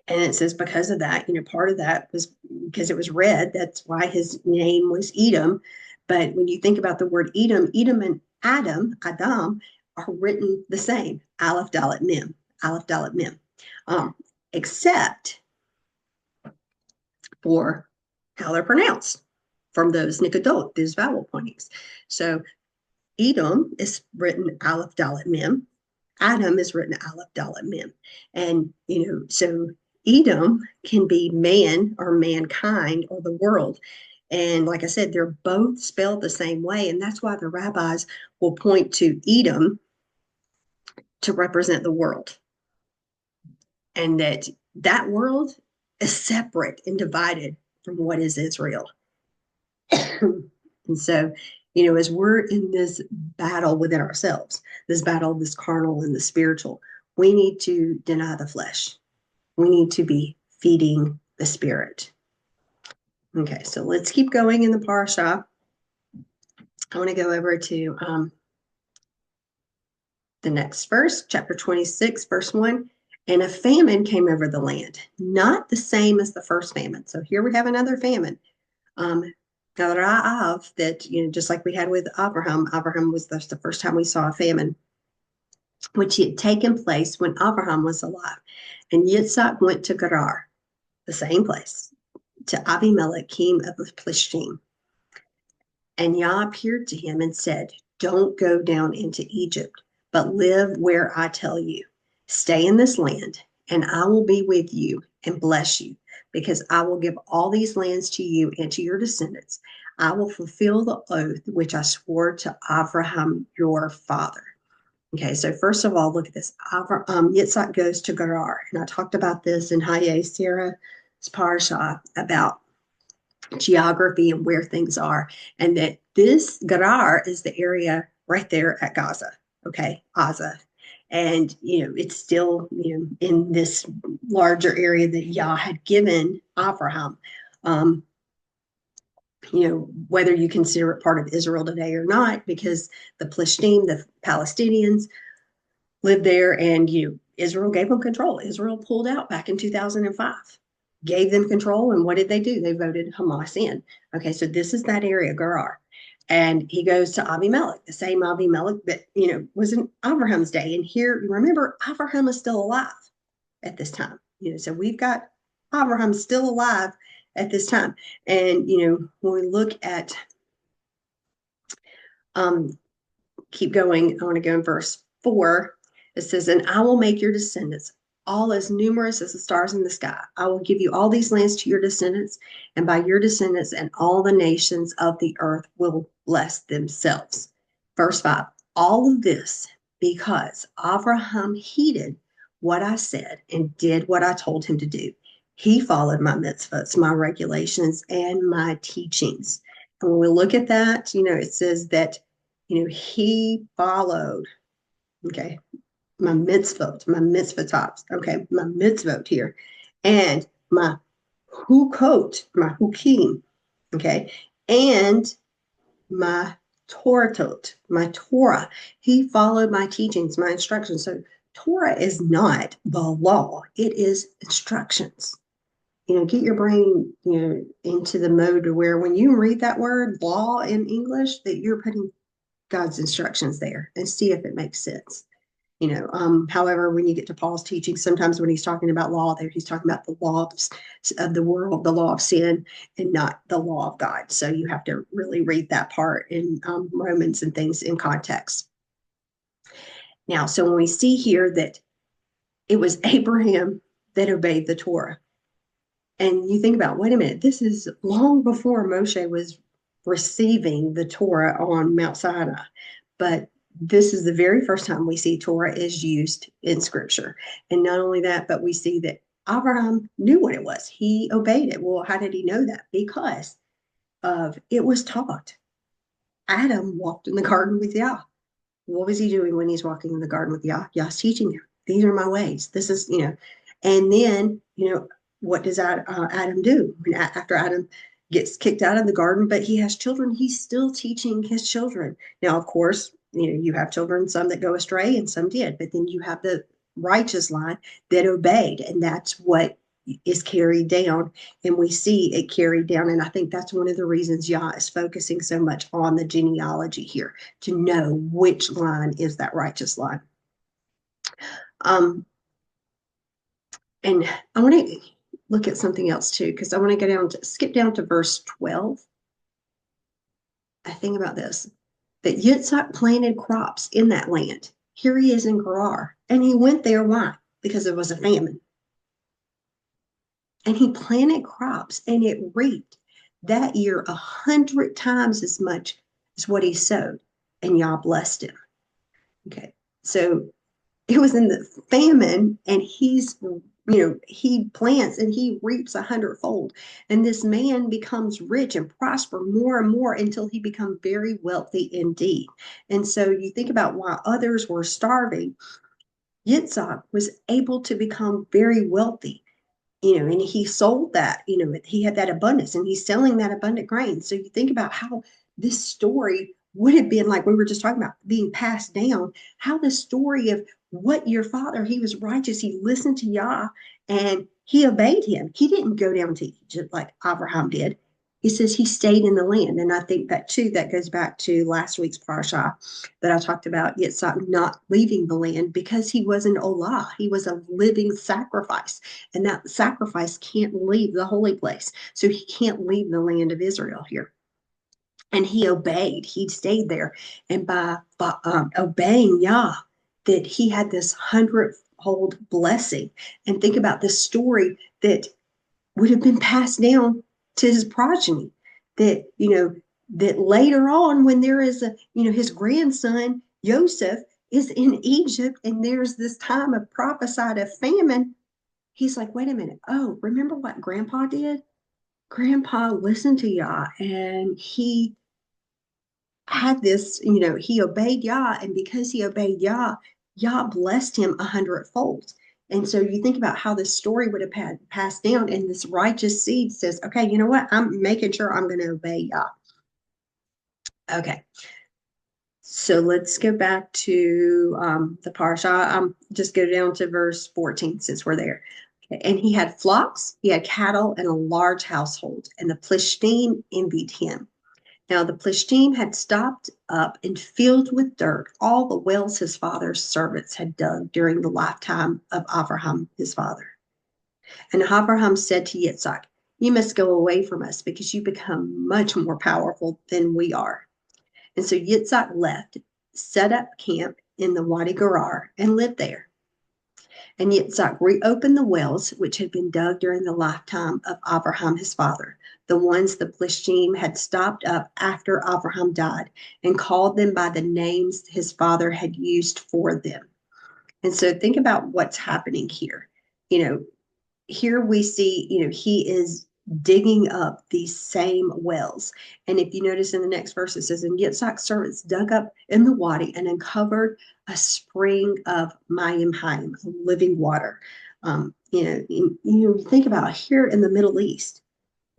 And it says because of that, part of that was because it was red. That's why his name was Edom. But when you think about the word Edom, Edom and Adam are written the same. Aleph, Dalet, Mem. Aleph, Dalet, Mem. Except for how they're pronounced from those nikadot, those vowel pointings. So Edom is written Aleph, Dalet, Mem. Adam is written Aleph, Dalet, Mem. And, so Edom can be man or mankind or the world. And like I said, they're both spelled the same way. And that's why the rabbis will point to Edom to represent the world. And that world is separate and divided from what is Israel. And so, as we're in this battle within ourselves, this battle, this carnal and the spiritual, we need to deny the flesh. We need to be feeding the spirit. Okay, so let's keep going in the Parsha. I want to go over to the next verse, chapter 26, verse 1. And a famine came over the land, not the same as the first famine. So here we have another famine. That, just like we had with Abraham was the first time we saw a famine, which had taken place when Abraham was alive. And Yitzhak went to Gerar, the same place, to Abimelech, king of the Plishtim. And Yah appeared to him and said, don't go down into Egypt, but live where I tell you. Stay in this land, and I will be with you and bless you, because I will give all these lands to you and to your descendants. I will fulfill the oath which I swore to Abraham, your father. Okay, so first of all, look at this. Yitzhak goes to Gerar, and I talked about this in Hayei Sarah's Parsha about geography and where things are, and that this Gerar is the area right there at Gaza, okay, Gaza. And, it's still, in this larger area that Yah had given Abraham. Whether you consider it part of Israel today or not, because the Plishtim, the Palestinians, lived there, and Israel gave them control. Israel pulled out back in 2005, gave them control, and what did they do? They voted Hamas in. Okay, so this is that area, Gerar. And he goes to Abimelech, the same Abimelech that, was in Abraham's day. And here, remember, Abraham is still alive at this time. So we've got Abraham still alive at this time. And, when we look at, keep going, I want to go in verse 4. It says, and I will make your descendants all as numerous as the stars in the sky. I will give you all these lands to your descendants, and by your descendants and all the nations of the earth will bless themselves. Verse 5, all of this because Abraham heeded what I said and did what I told him to do. He followed my mitzvahs, my regulations, and my teachings. And when we look at that, it says that, he followed, okay, my mitzvot, okay, my mitzvot here, and my my hukim, okay, and my my Torah. He followed my teachings, my instructions. So Torah is not the law, it is instructions. Get your brain, into the mode to where when you read that word law in English, that you're putting God's instructions there and see if it makes sense. However, when you get to Paul's teaching, sometimes when he's talking about law there, he's talking about the laws of the world, the law of sin, and not the law of God. So you have to really read that part in Romans and things in context. Now, so when we see here that it was Abraham that obeyed the Torah, and you think about, wait a minute, this is long before Moshe was receiving the Torah on Mount Sinai. But this is the very first time we see Torah is used in Scripture. And not only that, but we see that Abraham knew what it was. He obeyed it. Well, how did he know that? Because of it was taught. Adam walked in the garden with Yah. What was he doing when he's walking in the garden with Yah? Yah's teaching him. These are my ways. This is, and then, what does Adam do? After Adam gets kicked out of the garden, but he has children, he's still teaching his children. Now, of course, you have children, some that go astray and some did, but then you have the righteous line that obeyed, and that's what is carried down, and we see it carried down. And I think that's one of the reasons Yah is focusing so much on the genealogy here, to know which line is that righteous line. And I want to look at something else too, because I want to skip down to verse 12. I think about this, that Yitzhak planted crops in that land. Here he is in Gerar, and he went there. Why? Because there was a famine. And he planted crops, and it reaped that year 100 times as much as what he sowed, and Yah blessed him. Okay, so it was in the famine, and he plants and he reaps 100-fold. And this man becomes rich and prosper more and more until he becomes very wealthy indeed. And so you think about why others were starving, Yitzhak was able to become very wealthy. And he sold that, he had that abundance and he's selling that abundant grain. So you think about how this story would have been, like we were just talking about, being passed down, how the story of what your father, he was righteous, he listened to Yah and he obeyed him. He didn't go down to Egypt like Abraham did. He says he stayed in the land. And I think that too, that goes back to last week's Parsha that I talked about, Yitzhak not leaving the land because he was an olah. He was a living sacrifice. And that sacrifice can't leave the holy place. So he can't leave the land of Israel here. And he obeyed. He stayed there. And by obeying Yah, that he had this 100-fold blessing. And think about this story that would have been passed down to his progeny. That later on, when there is his grandson, Joseph, is in Egypt, and there's this time of prophesied of famine. He's like, wait a minute. Oh, remember what Grandpa did? Grandpa listened to Yah, and he had this, he obeyed Yah, and because he obeyed Yah, Yah blessed him 100-fold. And so you think about how this story would have passed down, and this righteous seed says, okay, you know what? I'm making sure I'm going to obey Yah. Okay. So let's go back to the Parsha. Just go down to verse 14 since we're there. Okay. And he had flocks, he had cattle, and a large household, and the Plishtim envied him. Now the Plishtim had stopped up and filled with dirt all the wells his father's servants had dug during the lifetime of Abraham, his father. And Abraham said to Yitzhak, you must go away from us because you become much more powerful than we are. And so Yitzhak left, set up camp in the Wadi Gerar, and lived there. And Yitzhak reopened the wells which had been dug during the lifetime of Abraham his father, the ones the Plishtim had stopped up after Abraham died, and called them by the names his father had used for them. And so think about what's happening here. You know, here we see, he is digging up these same wells. And if you notice in the next verse, it says, and Yitzhak's servants dug up in the wadi and uncovered a spring of Mayim Haim, living water. Think about here in the Middle East,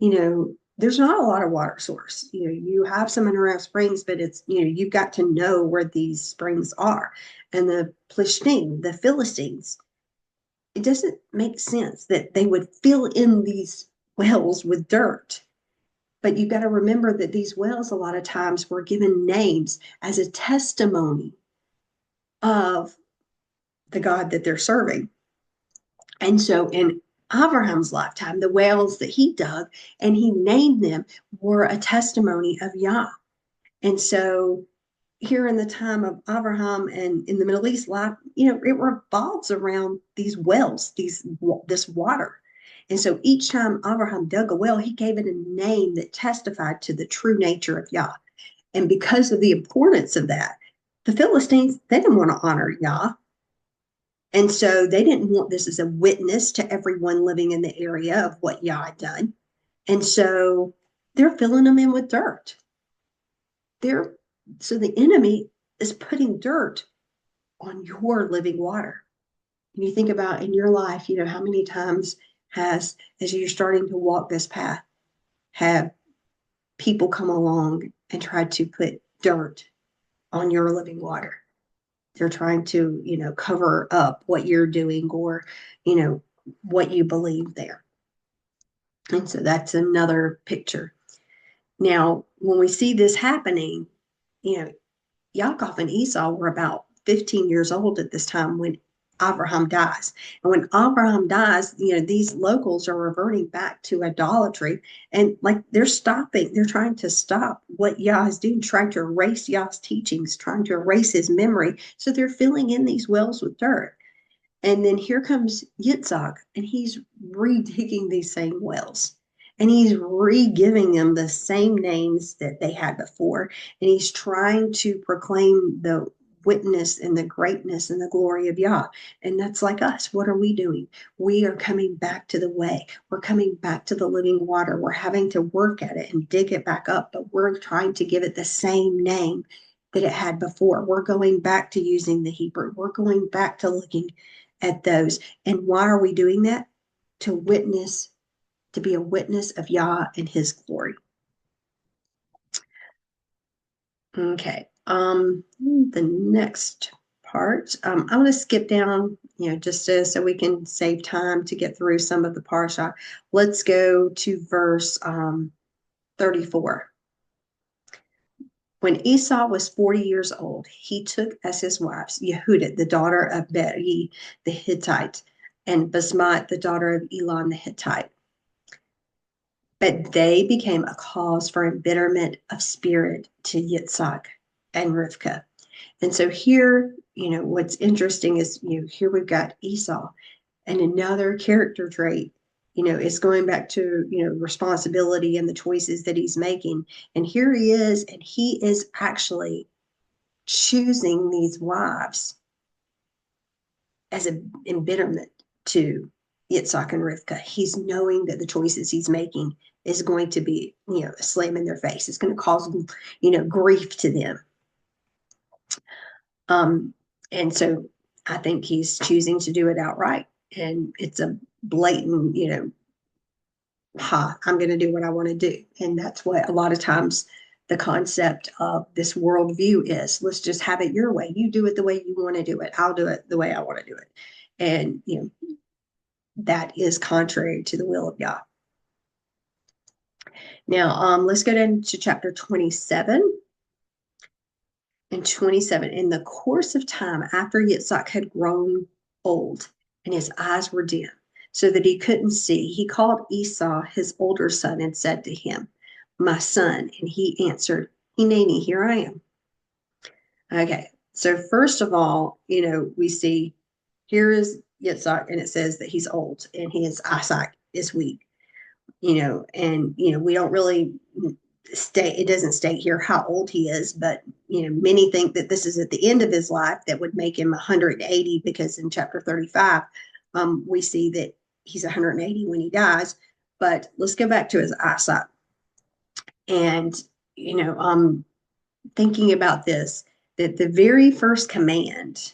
there's not a lot of water source. You have some in around springs, but it's, you've got to know where these springs are. And the Plishtim, the Philistines, it doesn't make sense that they would fill in these wells with dirt. But you've got to remember that these wells, a lot of times, were given names as a testimony of the God that they're serving. And so in Abraham's lifetime, the wells that he dug and he named them were a testimony of Yah. And so here in the time of Abraham and in the Middle East life, it revolves around these wells, this water. And so each time Abraham dug a well, he gave it a name that testified to the true nature of Yah. And because of the importance of that, the Philistines, they didn't want to honor Yah. And so they didn't want this as a witness to everyone living in the area of what Yah had done. And so they're filling them in with dirt. So the enemy is putting dirt on your living water. And you think about in your life, how many times as you're starting to walk this path, have people come along and try to put dirt on your living water. They're trying to, cover up what you're doing or, what you believe there. And so that's another picture. Now, when we see this happening, Yaakov and Esau were about 15 years old at this time when Abraham dies. And when Abraham dies, these locals are reverting back to idolatry. And they're trying to stop what Yah is doing, trying to erase Yah's teachings, trying to erase his memory. So they're filling in these wells with dirt. And then here comes Yitzhak, and he's redigging these same wells. And he's re-giving them the same names that they had before. And he's trying to proclaim the witness and the greatness and the glory of Yah. And that's like us. What are we doing? We are coming back to the way. We're coming back to the living water. We're having to work at it and dig it back up, but we're trying to give it the same name that it had before. We're going back to using the Hebrew. We're going back to looking at those. And why are we doing that? To be a witness of Yah and his glory. Okay. The next part, I'm going to skip down, just so we can save time to get through some of the Parsha. Let's go to verse 34. When Esau was 40 years old, he took as his wives Yehudit, the daughter of Beeri the Hittite, and Basmat, the daughter of Elon the Hittite. But they became a cause for embitterment of spirit to Yitzhak and Rivkah. And so here, what's interesting is, here we've got Esau, and another character trait, is going back to, responsibility and the choices that he's making. And here he is, and he is actually choosing these wives as an embitterment to Yitzhak and Rivkah. He's knowing that the choices he's making is going to be, a slam in their face. It's going to cause them, grief to them. And so I think he's choosing to do it outright. And it's a blatant, I'm going to do what I want to do. And that's what a lot of times the concept of this worldview is. Let's just have it your way. You do it the way you want to do it. I'll do it the way I want to do it. And, that is contrary to the will of God. Now, let's go down to chapter 27. And 27, in the course of time, after Yitzhak had grown old and his eyes were dim, so that he couldn't see, he called Esau, his older son, and said to him, my son. And he answered, Hineni, here I am. Okay, so first of all, we see here is Yitzhak, and it says that he's old and his eyesight is weak. And we don't really state, it doesn't state here how old he is, but many think that this is at the end of his life that would make him 180, because in chapter 35 we see that he's 180 when he dies. But let's go back to his eyesight. And thinking about this, that the very first command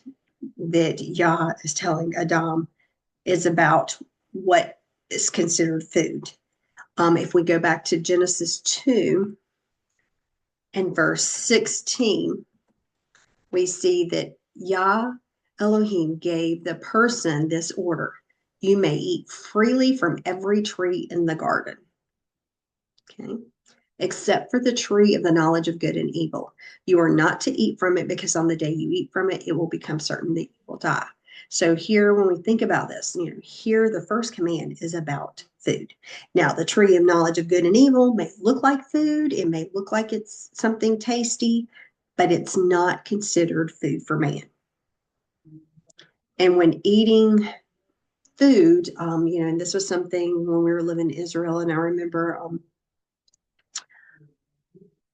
that Yah is telling Adam is about what is considered food. If we go back to Genesis 2 and verse 16, we see that Yah Elohim gave the person this order: you may eat freely from every tree in the garden, okay, except for the tree of the knowledge of good and evil. You are not to eat from it, because on the day you eat from it, it will become certain that you will die. So here, when we think about this, here the first command is about food. Now, the tree of knowledge of good and evil may look like food. It may look like it's something tasty, but it's not considered food for man. And when eating food, and this was something when we were living in Israel, and I remember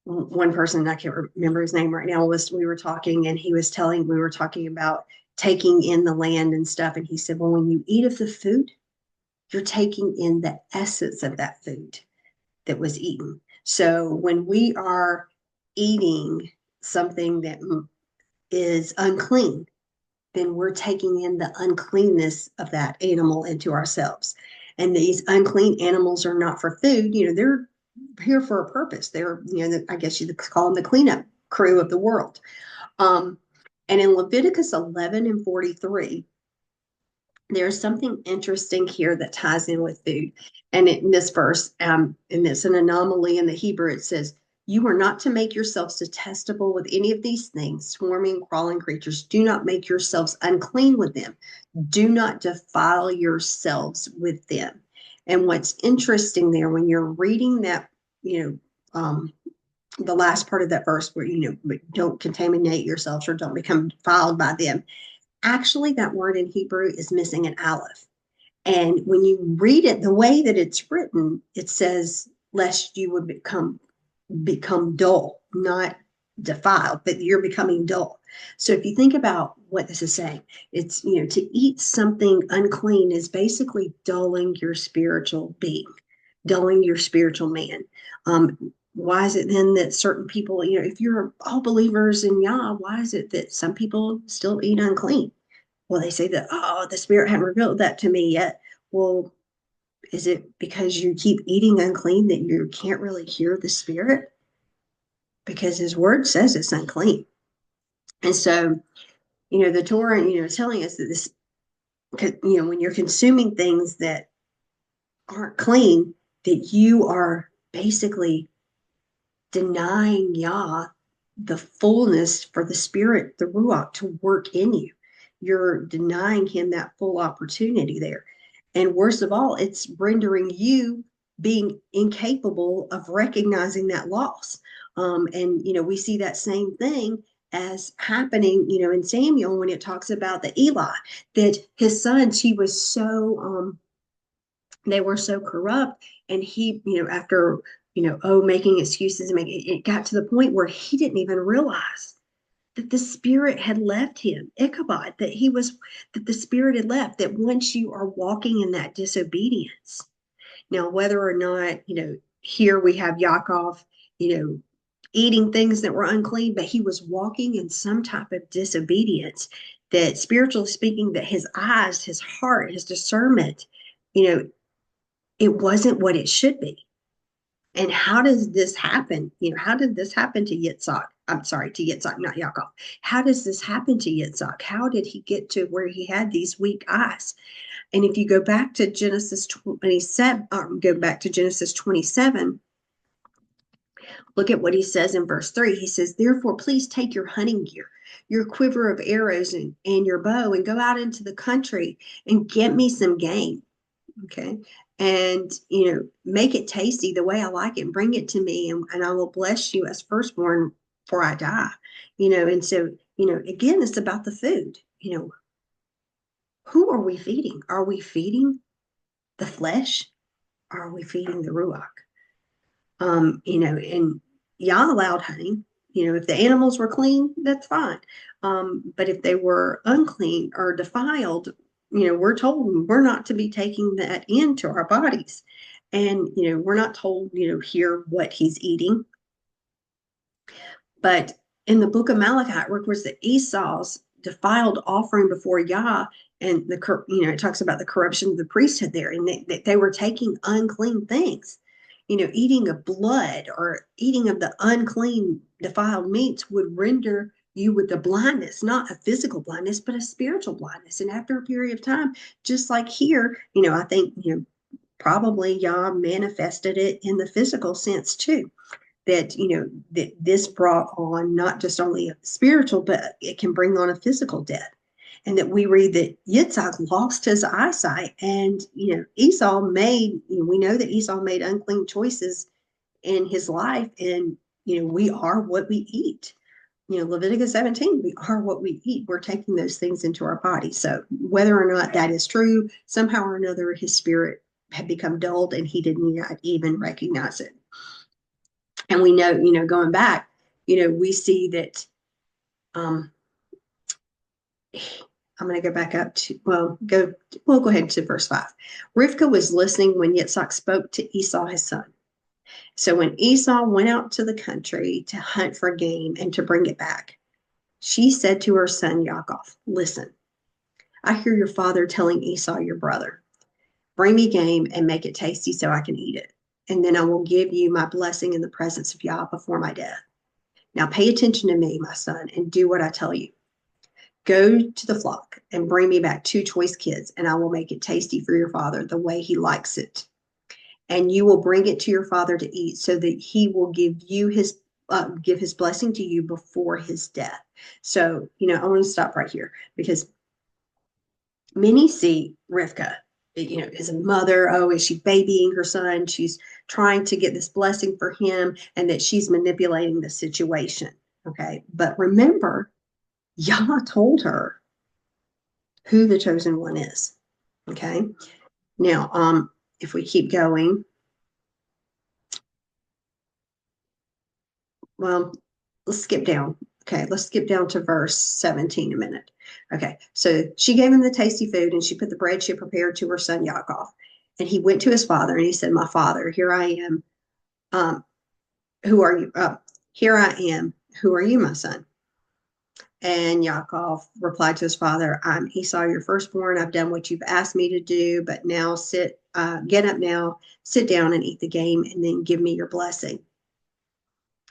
one person, I can't remember his name right now, we were talking, and we were talking about taking in the land and stuff. And he said, well, when you eat of the food, you're taking in the essence of that food that was eaten. So when we are eating something that is unclean, then we're taking in the uncleanness of that animal into ourselves. And these unclean animals are not for food. They're here for a purpose. They're, I guess you could call them the cleanup crew of the world. And in Leviticus 11 and 43, there's something interesting here that ties in with food. And in this verse, and it's an anomaly in the Hebrew, it says, you are not to make yourselves detestable with any of these things, swarming, crawling creatures. Do not make yourselves unclean with them. Do not defile yourselves with them. And what's interesting there, when you're reading that, the last part of that verse where, don't contaminate yourselves or don't become defiled by them. Actually, that word in Hebrew is missing an aleph. And when you read it, the way that it's written, it says, lest you would become dull, not defiled, but you're becoming dull. So if you think about what this is saying, it's, to eat something unclean is basically dulling your spiritual being, dulling your spiritual man. Why is it then that certain people, if you're all believers in Yah, why is it that some people still eat unclean? Well, they say that, oh, the Spirit hadn't revealed that to me yet. Well, is it because you keep eating unclean that you can't really hear the Spirit? Because His Word says it's unclean. And so, the Torah, telling us that this, when you're consuming things that aren't clean, that you are basically denying Yah the fullness for the Spirit, the Ruach, to work in you. You're denying Him that full opportunity there. And worst of all, it's rendering you being incapable of recognizing that loss. And we see that same thing as happening, in Samuel, when it talks about the Eli, that his sons, they were so corrupt, and he, after, making excuses, and it got to the point where he didn't even realize that the Spirit had left him, Ichabod, that the Spirit had left, that once you are walking in that disobedience. Now, whether or not, here we have Yaakov, eating things that were unclean, but he was walking in some type of disobedience, that spiritually speaking, that his eyes, his heart, his discernment, it wasn't what it should be. And how does this happen? How did this happen to Yitzhak? I'm sorry, to Yitzhak, not Yaakov. How does this happen to Yitzhak? How did he get to where he had these weak eyes? And if you go back to Genesis 27, look at what he says in verse 3. He says, therefore, please take your hunting gear, your quiver of arrows, and your bow, and go out into the country and get me some game. Okay. And, make it tasty the way I like it, and bring it to me, and I will bless you as firstborn before I die. And so, again, it's about the food. Who are we feeding? Are we feeding the flesh? Or are we feeding the ruach? And Yah allowed hunting. If the animals were clean, that's fine. But if they were unclean or defiled, we're told we're not to be taking that into our bodies. And, we're not told, here what he's eating. But in the book of Malachi, it records that Esau's defiled offering before Yah, and it talks about the corruption of the priesthood there, and they were taking unclean things. Eating of blood or eating of the unclean, defiled meats would render you with the blindness, not a physical blindness, but a spiritual blindness. And after a period of time, just like here, I think, probably Yah manifested it in the physical sense too, that that this brought on not just only a spiritual, but it can bring on a physical death. And that we read that Yitzhak lost his eyesight, and Esau made, we know that Esau made unclean choices in his life, and we are what we eat. Leviticus 17, we are what we eat. We're taking those things into our body. So whether or not that is true, somehow or another, his spirit had become dulled and he did not even recognize it. And we know, going back, we see that I'm going to go back up to, we'll go ahead to verse 5. Rivkah was listening when Yitzhak spoke to Esau, his son. So when Esau went out to the country to hunt for game and to bring it back, she said to her son Yaakov, listen, I hear your father telling Esau, your brother, bring me game and make it tasty so I can eat it. And then I will give you my blessing in the presence of Yah before my death. Now pay attention to me, my son, and do what I tell you. Go to the flock and bring me back 2 choice kids, and I will make it tasty for your father the way he likes it. And you will bring it to your father to eat, so that he will give his blessing to you before his death. So, I want to stop right here, because many see Rivka, as a mother. Oh, is she babying her son? She's trying to get this blessing for him, and that she's manipulating the situation. Okay. But remember, Yah told her who the chosen one is. Okay. Now, if we keep going, well, let's skip down. Okay, let's skip down to verse 17 a minute. Okay, so she gave him the tasty food, and she put the bread she had prepared to her son Yaakov. And he went to his father, and he said, my father, here I am. Who are you? Here I am. Who are you, my son? And Yaakov replied to his father, I'm Esau, your firstborn. I've done what you've asked me to do, but now get up now, sit down and eat the game, and then give me your blessing.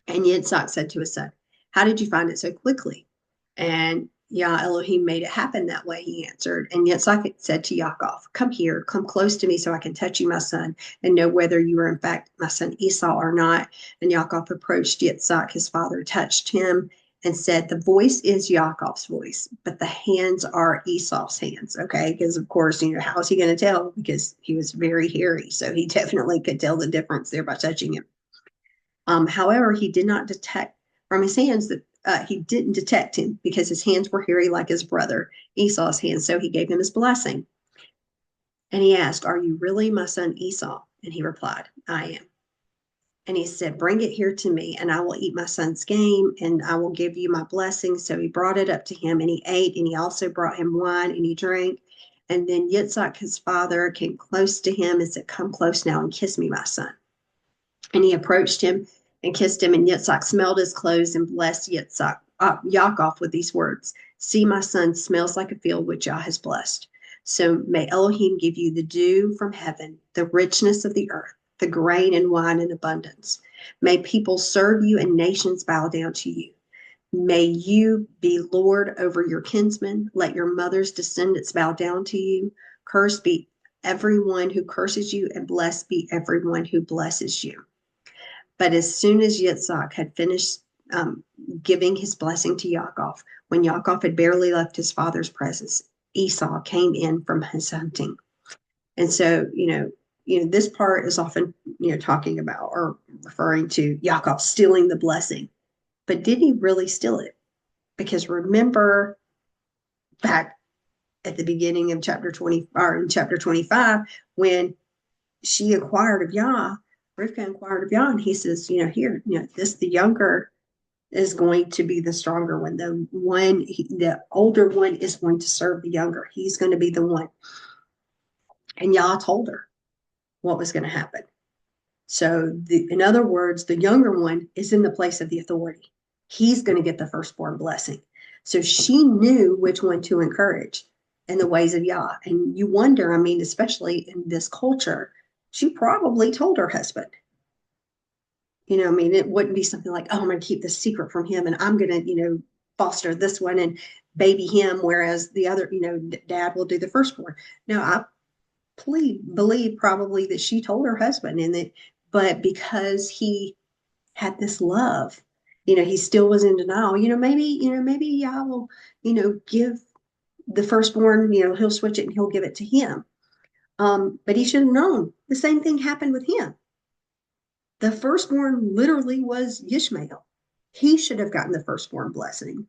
And Yitzhak said to his son, how did you find it so quickly? And Yah Elohim made it happen that way, he answered. And Yitzhak said to Yaakov, come here, come close to me so I can touch you, my son, and know whether you are in fact my son Esau or not. And Yaakov approached Yitzhak, his father, touched him, and said, the voice is Yaakov's voice, but the hands are Esau's hands. Okay, because of course, how is he going to tell? Because he was very hairy, so he definitely could tell the difference there by touching him. However, he did not detect from his hands that he didn't detect him, because his hands were hairy like his brother Esau's hands. So he gave him his blessing. And he asked, are you really my son Esau? And he replied, I am. And he said, bring it here to me, and I will eat my son's game, and I will give you my blessing. So he brought it up to him, and he ate, and he also brought him wine, and he drank. And then Yitzhak, his father, came close to him and said, come close now and kiss me, my son. And he approached him and kissed him, and Yitzhak smelled his clothes and blessed Yaakov with these words, see, my son smells like a field which Yah has blessed. So may Elohim give you the dew from heaven, the richness of the earth, the grain and wine in abundance. May people serve you and nations bow down to you. May you be Lord over your kinsmen. Let your mother's descendants bow down to you. Cursed be everyone who curses you, and blessed be everyone who blesses you. But as soon as Yitzhak had finished giving his blessing to Yaakov, when Yaakov had barely left his father's presence, Esau came in from his hunting. And so, this part is often, talking about or referring to Yaakov stealing the blessing. But did he really steal it? Because remember back at the beginning of chapter 20, or in chapter 25, when she inquired of Yah, Rivka inquired of Yah, and he says, here, the younger is going to be the stronger one. The older one is going to serve the younger. He's going to be the one. And Yah told her what was going to happen. So, in other words, the younger one is in the place of the authority. He's going to get the firstborn blessing. So she knew which one to encourage in the ways of Yah. And you wonder, especially in this culture, she probably told her husband. It wouldn't be something like, oh, I'm going to keep this secret from him and I'm going to, foster this one and baby him, whereas the other, dad will do the firstborn. No, I believe probably that she told her husband, but because he had this love, he still was in denial. Maybe I will, give the firstborn, he'll switch it and he'll give it to him. But he should have known the same thing happened with him. The firstborn literally was Ishmael. He should have gotten the firstborn blessing,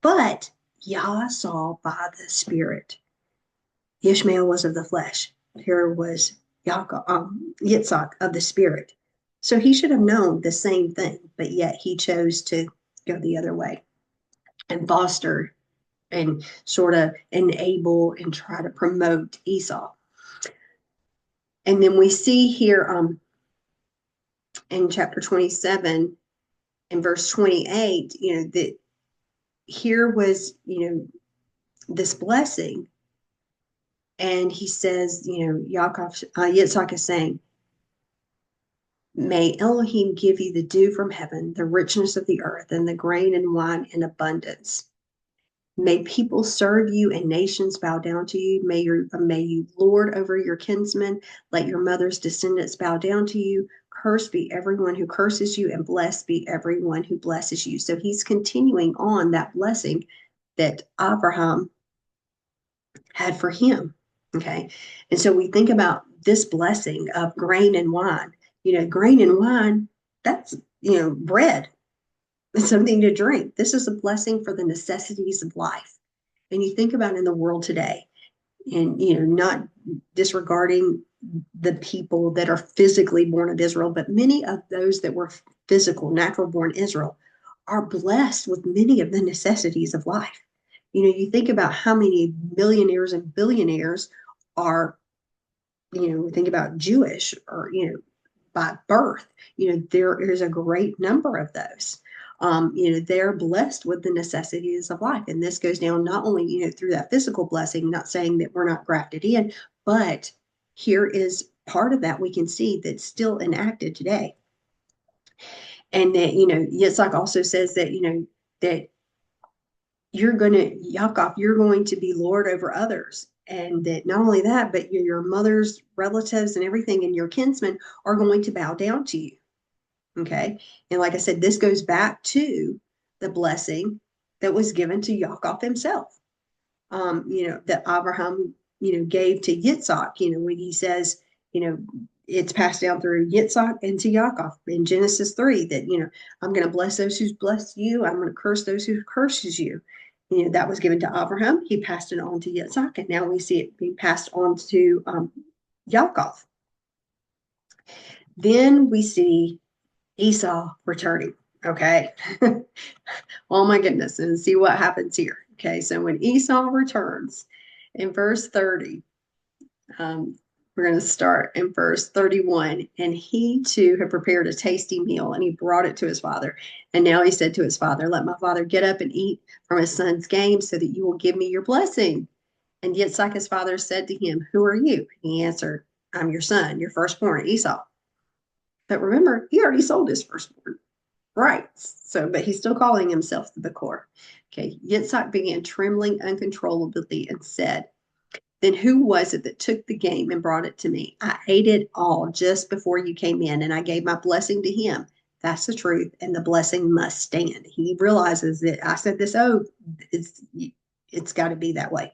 but Yah saw by the Spirit. Ishmael was of the flesh. Here was Yitzhak of the Spirit. So he should have known the same thing, but yet he chose to go the other way and foster and sort of enable and try to promote Esau. And then we see here in chapter 27 and verse 28, that here was, this blessing. And he says, Yitzhak is saying, may Elohim give you the dew from heaven, the richness of the earth, and the grain and wine in abundance. May people serve you and nations bow down to you. May you lord over your kinsmen. Let your mother's descendants bow down to you. Cursed be everyone who curses you, and blessed be everyone who blesses you. So he's continuing on that blessing that Abraham had for him. Okay. And so we think about this blessing of grain and wine. Grain and wine, that's, bread. It's something to drink. This is a blessing for the necessities of life. And you think about in the world today, and not disregarding the people that are physically born of Israel, but many of those that were physical, natural born Israel are blessed with many of the necessities of life. You think about how many millionaires and billionaires are, think about Jewish or, by birth, there is a great number of those. They're blessed with the necessities of life. And this goes down not only, through that physical blessing, not saying that we're not grafted in, but here is part of that we can see that's still enacted today. And that, Yitzhak also says that, that Yaakov, you're going to be Lord over others. And that not only that, but your mother's relatives and everything and your kinsmen are going to bow down to you. Okay. And like I said, this goes back to the blessing that was given to Yaakov himself. That Abraham, gave to Yitzhak, when he says, it's passed down through Yitzhak and to Yaakov in Genesis 3 that, I'm going to bless those who bless you. I'm going to curse those who curses you. That was given to Abraham. He passed it on to Yitzhak, and now we see it being passed on to Yaakov. Then we see Esau returning. Okay. Oh my goodness. And see what happens here. Okay. So when Esau returns in verse 30, we're going to start in verse 31. And he too had prepared a tasty meal, and he brought it to his father. And now he said to his father, let my father get up and eat from his son's game so that you will give me your blessing. And Yitzhak, his father, said to him, who are you? He answered, I'm your son, your firstborn, Esau. But remember, he already sold his firstborn. Right. So, but he's still calling himself the Bakor. Okay. Yitzhak began trembling uncontrollably and said, then who was it that took the game and brought it to me? I ate it all just before you came in, and I gave my blessing to him. That's the truth, and the blessing must stand. He realizes that I said this oath, it's got to be that way.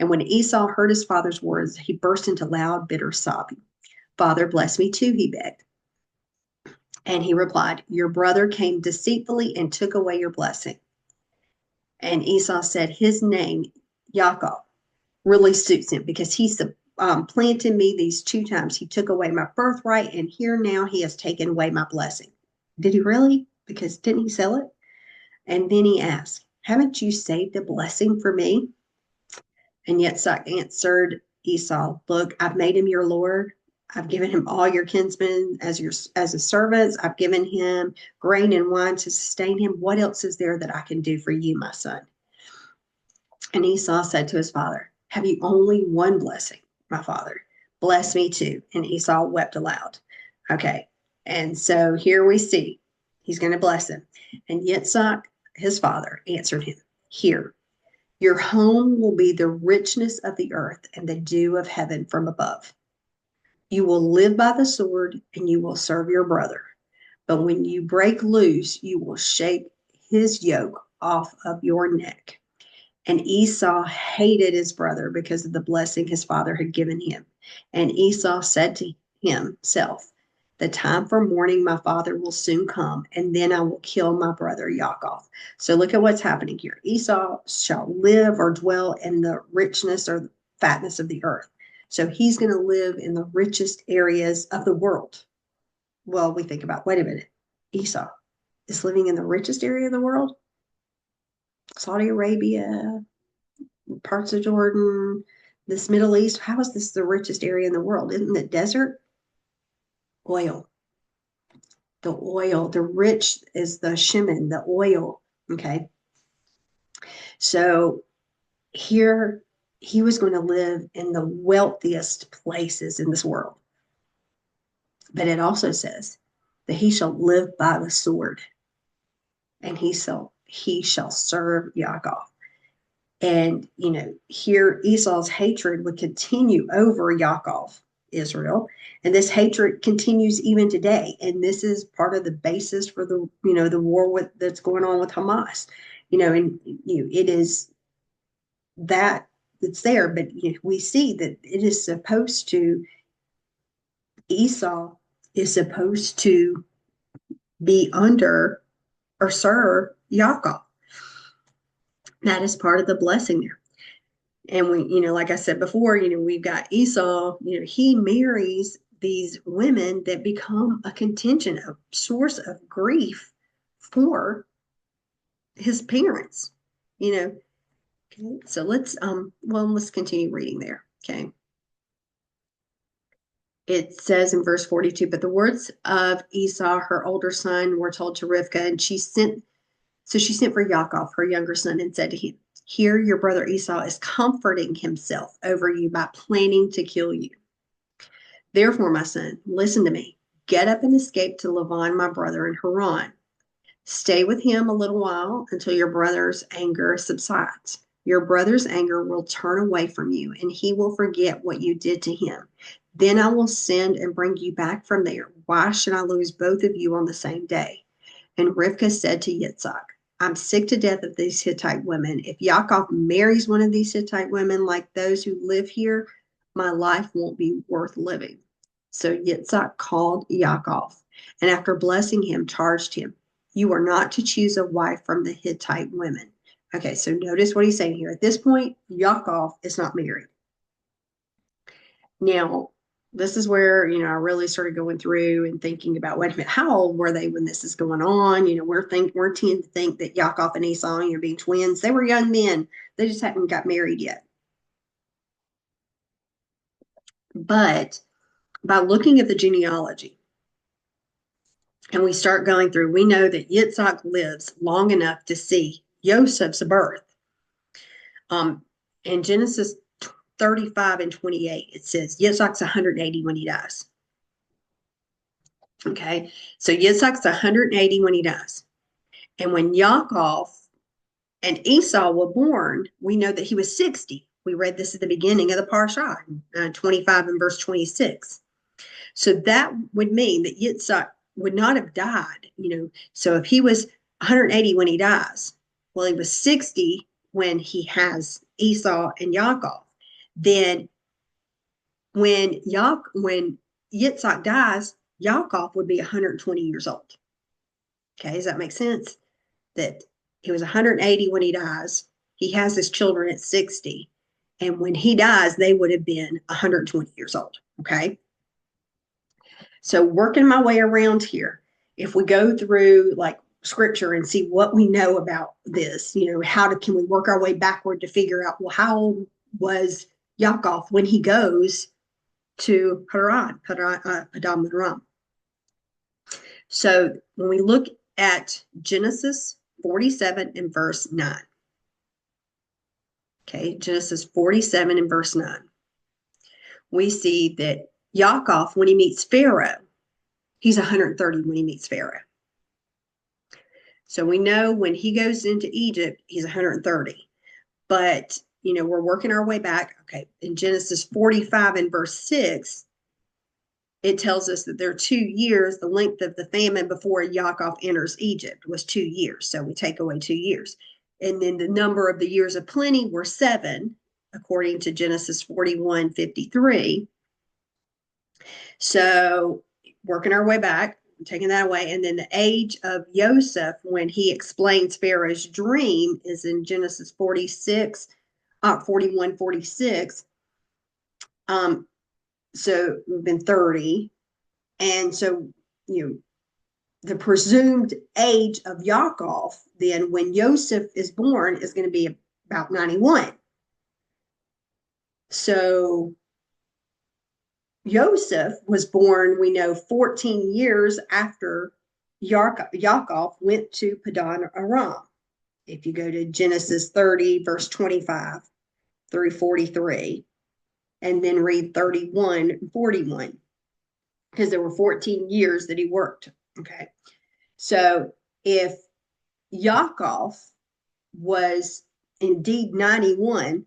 And when Esau heard his father's words, he burst into loud, bitter sobbing. Father, bless me too, he begged. And he replied, your brother came deceitfully and took away your blessing. And Esau said, his name, Yaakov, really suits him because he's planted me these 2 times. He took away my birthright, and here now he has taken away my blessing. Did he really? Because didn't he sell it? And then he asked, haven't you saved a blessing for me? And Yitzhak answered Esau, look, I've made him your Lord. I've given him all your kinsmen as a servants. I've given him grain and wine to sustain him. What else is there that I can do for you, my son? And Esau said to his father, have you only one blessing, my father? Bless me too. And Esau wept aloud. Okay. And so here we see he's going to bless him. And Yitzhak, his father, answered him, here, your home will be the richness of the earth and the dew of heaven from above. You will live by the sword and you will serve your brother. But when you break loose, you will shake his yoke off of your neck. And Esau hated his brother because of the blessing his father had given him. And Esau said to himself, the time for mourning my father will soon come, and then I will kill my brother Yaakov. So look at what's happening here. Esau shall live or dwell in the richness or the fatness of the earth. So he's going to live in the richest areas of the world. Well, we think about, wait a minute, Esau is living in the richest area of the world? Saudi Arabia, parts of Jordan, this Middle East. How is this the richest area in the world? Isn't it desert? Oil. The oil, the rich is the shemen, the oil. Okay. So here he was going to live in the wealthiest places in this world. But it also says that he shall live by the sword and he shall serve Yaakov. And, here Esau's hatred would continue over Yaakov, Israel. And this hatred continues even today. And this is part of the basis for the war that's going on with Hamas. It is that's there. But we see that it is supposed to, Esau is supposed to be under or serve Yaakov. That is part of the blessing there. And like I said before, we've got Esau, he marries these women that become a contention, a source of grief for his parents, Okay. So let's continue reading there. Okay. It says in verse 42, but the words of Esau, her older son, were told to Rivkah, and she sent for Yaakov, her younger son, and said to him, here your brother Esau is comforting himself over you by planning to kill you. Therefore, my son, listen to me. Get up and escape to Laban, my brother, in Haran. Stay with him a little while until your brother's anger subsides. Your brother's anger will turn away from you, and he will forget what you did to him. Then I will send and bring you back from there. Why should I lose both of you on the same day? And Rivkah said to Yitzhak, I'm sick to death of these Hittite women. If Yaakov marries one of these Hittite women like those who live here, my life won't be worth living. So Yitzhak called Yaakov, and after blessing him, charged him, you are not to choose a wife from the Hittite women. Okay, so notice what he's saying here. At this point, Yaakov is not married. Now, this is where, I really started going through and thinking about, wait a minute, how old were they when this is going on? We're tend to think that Yaakov and Esau, being twins, they were young men. They just hadn't got married yet. But by looking at the genealogy and we start going through, we know that Yitzhak lives long enough to see Joseph's birth. In Genesis 35 and 28, it says Yitzhak's 180 when he dies. Okay, so Yitzhak's 180 when he dies. And when Yaakov and Esau were born, we know that he was 60. We read this at the beginning of the Parsha, 25 and verse 26. So that would mean that Yitzhak would not have died, So if he was 180 when he dies, well, he was 60 when he has Esau and Yaakov. Then when Yitzhak dies, Yaakov would be 120 years old. Okay, does that make sense? That he was 180 when he dies. He has his children at 60. And when he dies, they would have been 120 years old. Okay. So working my way around here, if we go through like scripture and see what we know about this, can we work our way backward to figure out, well, how old was Yaakov when he goes to Padam Aram? So when we look at Genesis 47 and verse 9, okay, Genesis 47 and verse 9, we see that Yaakov, when he meets Pharaoh, he's 130 when he meets Pharaoh. So we know when he goes into Egypt, he's 130. But, we're working our way back. Okay, in Genesis 45 and verse 6, it tells us that there are 2 years. The length of the famine before Yaakov enters Egypt was 2 years. So we take away 2 years. And then the number of the years of plenty were 7, according to Genesis 41:53. So working our way back, taking that away. And then the age of Joseph, when he explains Pharaoh's dream, is in Genesis 41, 46. So we've been 30. And so, the presumed age of Yaakov, then when Joseph is born, is going to be about 91. So Joseph was born, we know, 14 years after Yaakov went to Padan Aram. If you go to Genesis 30, verse 25 through 43, and then read 31 and 41, because there were 14 years that he worked. Okay. So if Yaakov was indeed 91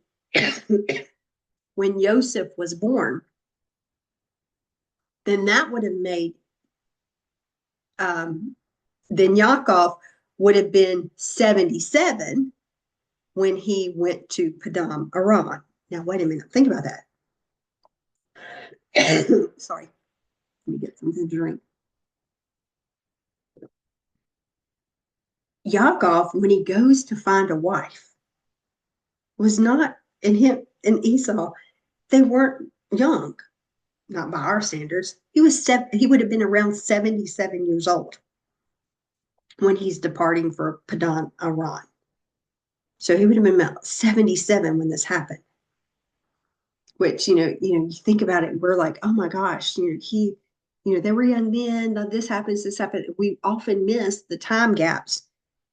when Joseph was born, then that would have made, then Yaakov would have been 77 when he went to Padam Aram. Now, wait a minute. Think about that. Sorry. Let me get something to drink. Yaakov, when he goes to find a wife, was not, and him and Esau, they weren't young, not by our standards. He would have been around 77 years old when he's departing for Padan Aram. So he would have been about 77 when this happened. Which, you think about it, we're like, oh my gosh, they were young men, this happens, this happened. We often miss the time gaps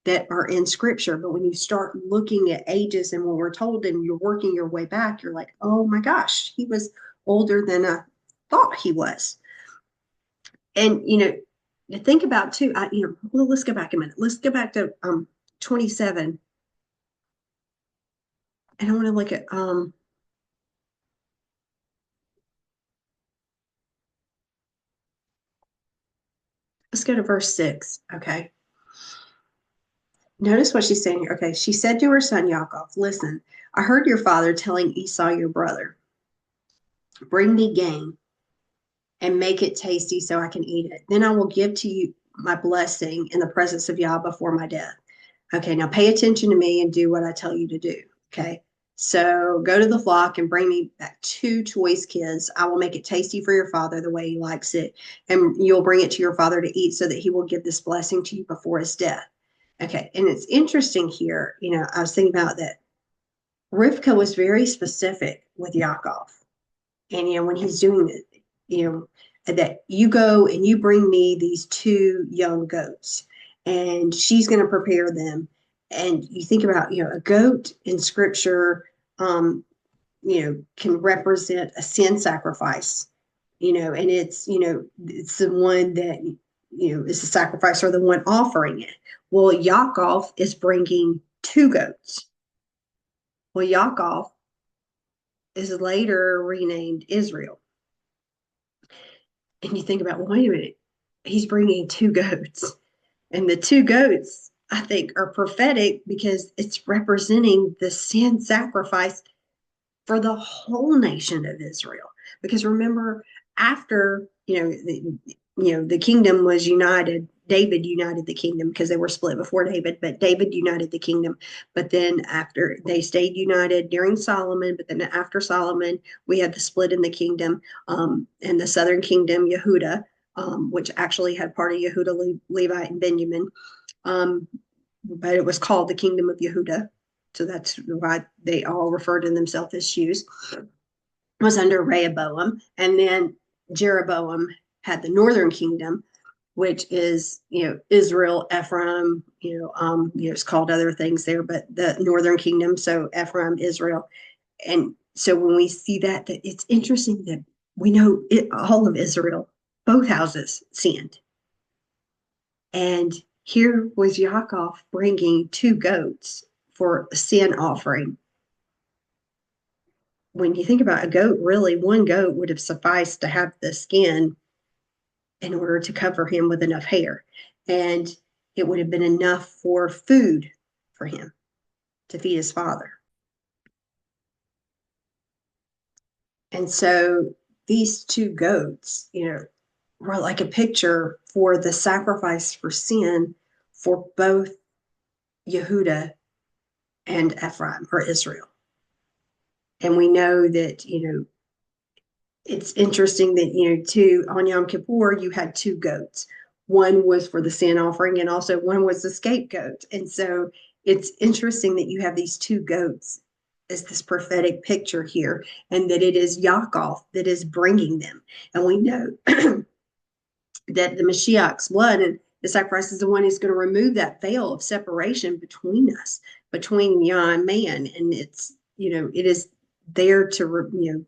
that are in scripture. But when you start looking at ages and when we're told and you're working your way back, you're like, oh my gosh, he was older than I thought he was. And, to think about too, well, let's go back a minute. Let's go back to 27. And I want to look at let's go to verse 6. Okay. Notice what she's saying here. Okay. She said to her son Yaakov, listen, I heard your father telling Esau, your brother, bring me game and make it tasty so I can eat it. Then I will give to you my blessing in the presence of Yah before my death. Okay. Now pay attention to me and do what I tell you to do. Okay. So go to the flock and bring me back 2 choice kids. I will make it tasty for your father the way he likes it. And you'll bring it to your father to eat so that he will give this blessing to you before his death. Okay. And it's interesting here. I was thinking about that. Rivka was very specific with Yaakov. And, when he's doing it, that you go and you bring me these 2 young goats and she's going to prepare them. And you think about, a goat in scripture, can represent a sin sacrifice, and it's the one that, is the sacrifice or the one offering it. Well, Yaakov is bringing 2 goats. Well, Yaakov is later renamed Israel. And you think about, well, wait a minute, he's bringing 2 goats. And the 2 goats, I think, are prophetic because it's representing the sin sacrifice for the whole nation of Israel. Because remember, after the kingdom was united David united the kingdom because they were split before David, but David united the kingdom. But then after they stayed united during Solomon, but then after Solomon, we had the split in the kingdom, and the southern kingdom, Yehuda, which actually had part of Yehuda, Levite, and Benjamin. But it was called the kingdom of Yehuda. So that's why they all refer to themselves as shoes. Was under Rehoboam, and then Jeroboam had the northern kingdom, which is Israel, Ephraim. It's called other things there, but the northern kingdom. So Ephraim, Israel, and so when we see that it's interesting that we know all of Israel, both houses sinned, and here was Yaakov bringing two goats for a sin offering. When you think about a goat, really, one goat would have sufficed to have the skin in order to cover him with enough hair. And it would have been enough for food for him to feed his father. And so these two goats, were like a picture for the sacrifice for sin for both Yehuda and Ephraim, or Israel. And we know that, it's interesting that, too, on Yom Kippur, you had two goats. One was for the sin offering, and also one was the scapegoat. And so it's interesting that you have these two goats as this prophetic picture here, and that it is Yaakov that is bringing them. And we know that the Mashiach's blood and the sacrifice is the one who's going to remove that veil of separation between us, between Yah and man. And it's, it is there to,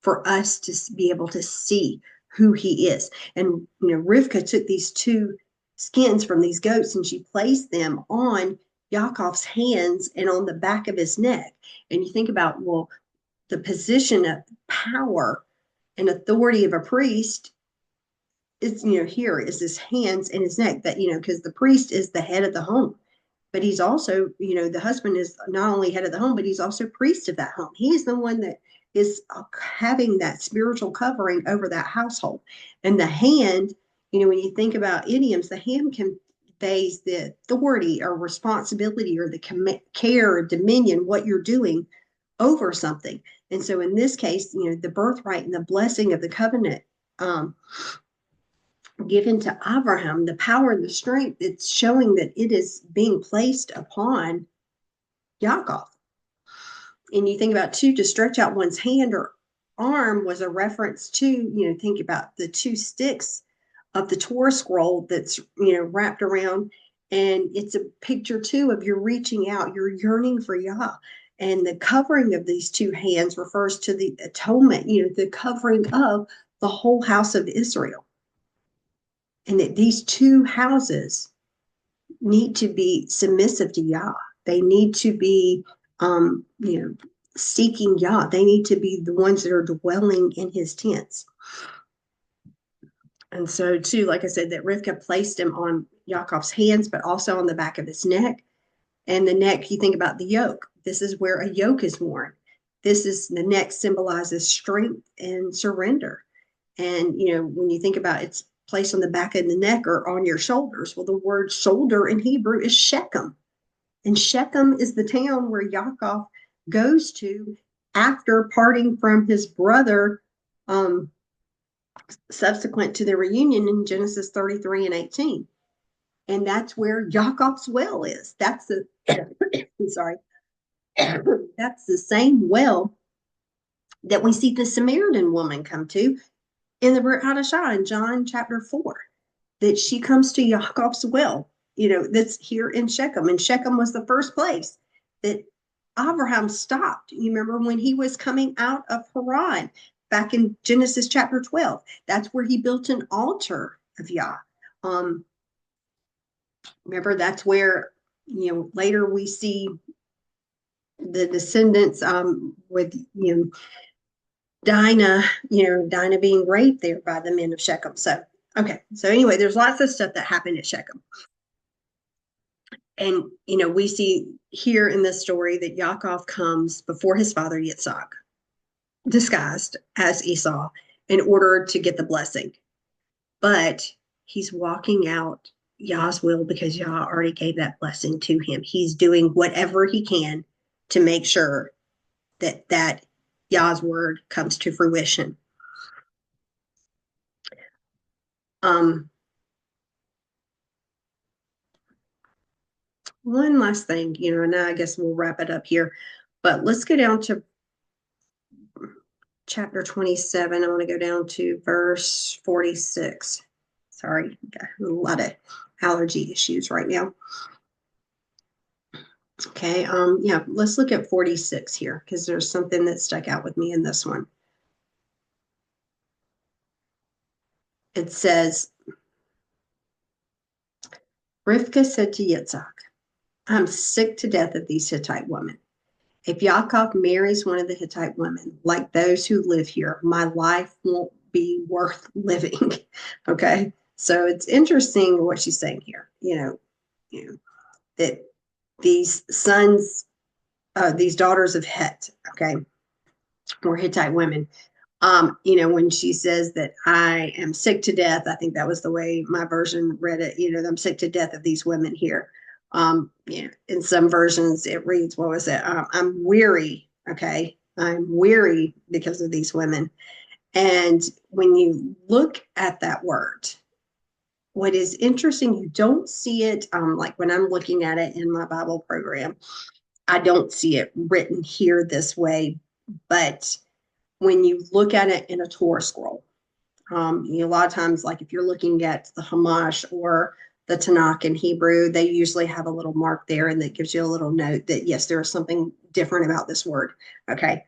for us to be able to see who he is. And, Rivka took these two skins from these goats and she placed them on Yaakov's hands and on the back of his neck. And you think about, well, the position of power and authority of a priest is, here is his hands and his neck, that, because the priest is the head of the home. But he's also, the husband is not only head of the home, but he's also priest of that home. He's the one that is having that spiritual covering over that household. And the hand, when you think about idioms, the hand conveys the authority or responsibility or the care or dominion, what you're doing over something. And so in this case, the birthright and the blessing of the covenant given to Abraham, the power and the strength, it's showing that it is being placed upon Yaakov. And you think about, too, to stretch out one's hand or arm was a reference to, think about the two sticks of the Torah scroll that's, wrapped around. And it's a picture, too, of you're reaching out, you're yearning for Yah. And the covering of these two hands refers to the atonement, the covering of the whole house of Israel. And that these two houses need to be submissive to Yah. They need to be, seeking Yah. They need to be the ones that are dwelling in his tents. And so, too, like I said, that Rivka placed him on Yaakov's hands, but also on the back of his neck. And the neck, you think about the yoke. This is where a yoke is worn. The neck symbolizes strength and surrender. And, when you think about it's placed on the back of the neck or on your shoulders, well, the word shoulder in Hebrew is Shechem. And Shechem is the town where Yaakov goes to after parting from his brother, subsequent to the reunion in Genesis 33 and 18. And that's where Yaakov's well is. That's the, sorry, that's the same well that we see the Samaritan woman come to in the Brit Hadashah in John chapter 4, that she comes to Yaakov's well, that's here in Shechem. And Shechem was the first place that Abraham stopped. You remember when he was coming out of Haran back in Genesis chapter 12, that's where he built an altar of Yah. Remember, that's where, later we see the descendants with, Dinah being raped there by the men of Shechem. So, okay. So anyway, there's lots of stuff that happened at Shechem. And, we see here in this story that Yaakov comes before his father Yitzhak, disguised as Esau, in order to get the blessing. But He's walking out Yah's will because Yah already gave that blessing to him. He's doing whatever he can to make sure that Yah's word comes to fruition. Um, one last thing, and I guess we'll wrap it up here, but let's go down to chapter 27. I want to go down to verse 46. Sorry, got a lot of allergy issues right now. Okay, yeah, let's look at 46 here because there's something that stuck out with me in this one. It says, Rivka said to Yitzhak, I'm sick to death of these Hittite women. If Yaakov marries one of the Hittite women, like those who live here, my life won't be worth living. Okay. So it's interesting what she's saying here, that these sons, these daughters of Het, okay, or Hittite women, when she says that I am sick to death, I think that was the way my version read it, I'm sick to death of these women here. In some versions it reads, what was it? I'm weary. Okay. I'm weary because of these women. And when you look at that word, what is interesting, you don't see it like when I'm looking at it in my Bible program, I don't see it written here this way. But when you look at it in a Torah scroll, a lot of times, like if you're looking at the Hamash or the Tanakh in Hebrew, they usually have a little mark there and that gives you a little note that, yes, there is something different about this word. Okay.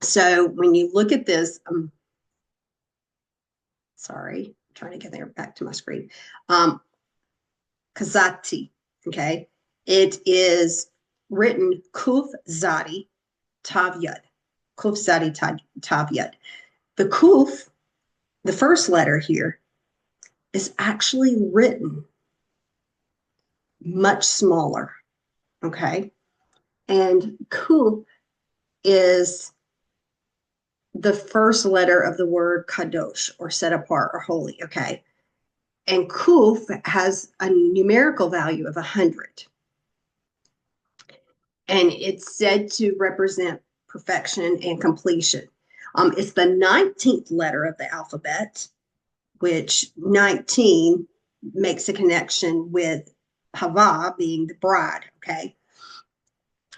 So when you look at this, sorry, I'm trying to get there back to my screen. Kazati. Okay. It is written Kuf Zadi Tav Yud. Kuf Zadi Tav Yud. The Kuf, the first letter here, is actually written much smaller. Okay. And Kuf is the first letter of the word kadosh, or set apart or holy. Okay. And Kuf has a numerical value of 100. And it's said to represent perfection and completion. It's the 19th letter of the alphabet, which 19 makes a connection with Hava being the bride. Okay.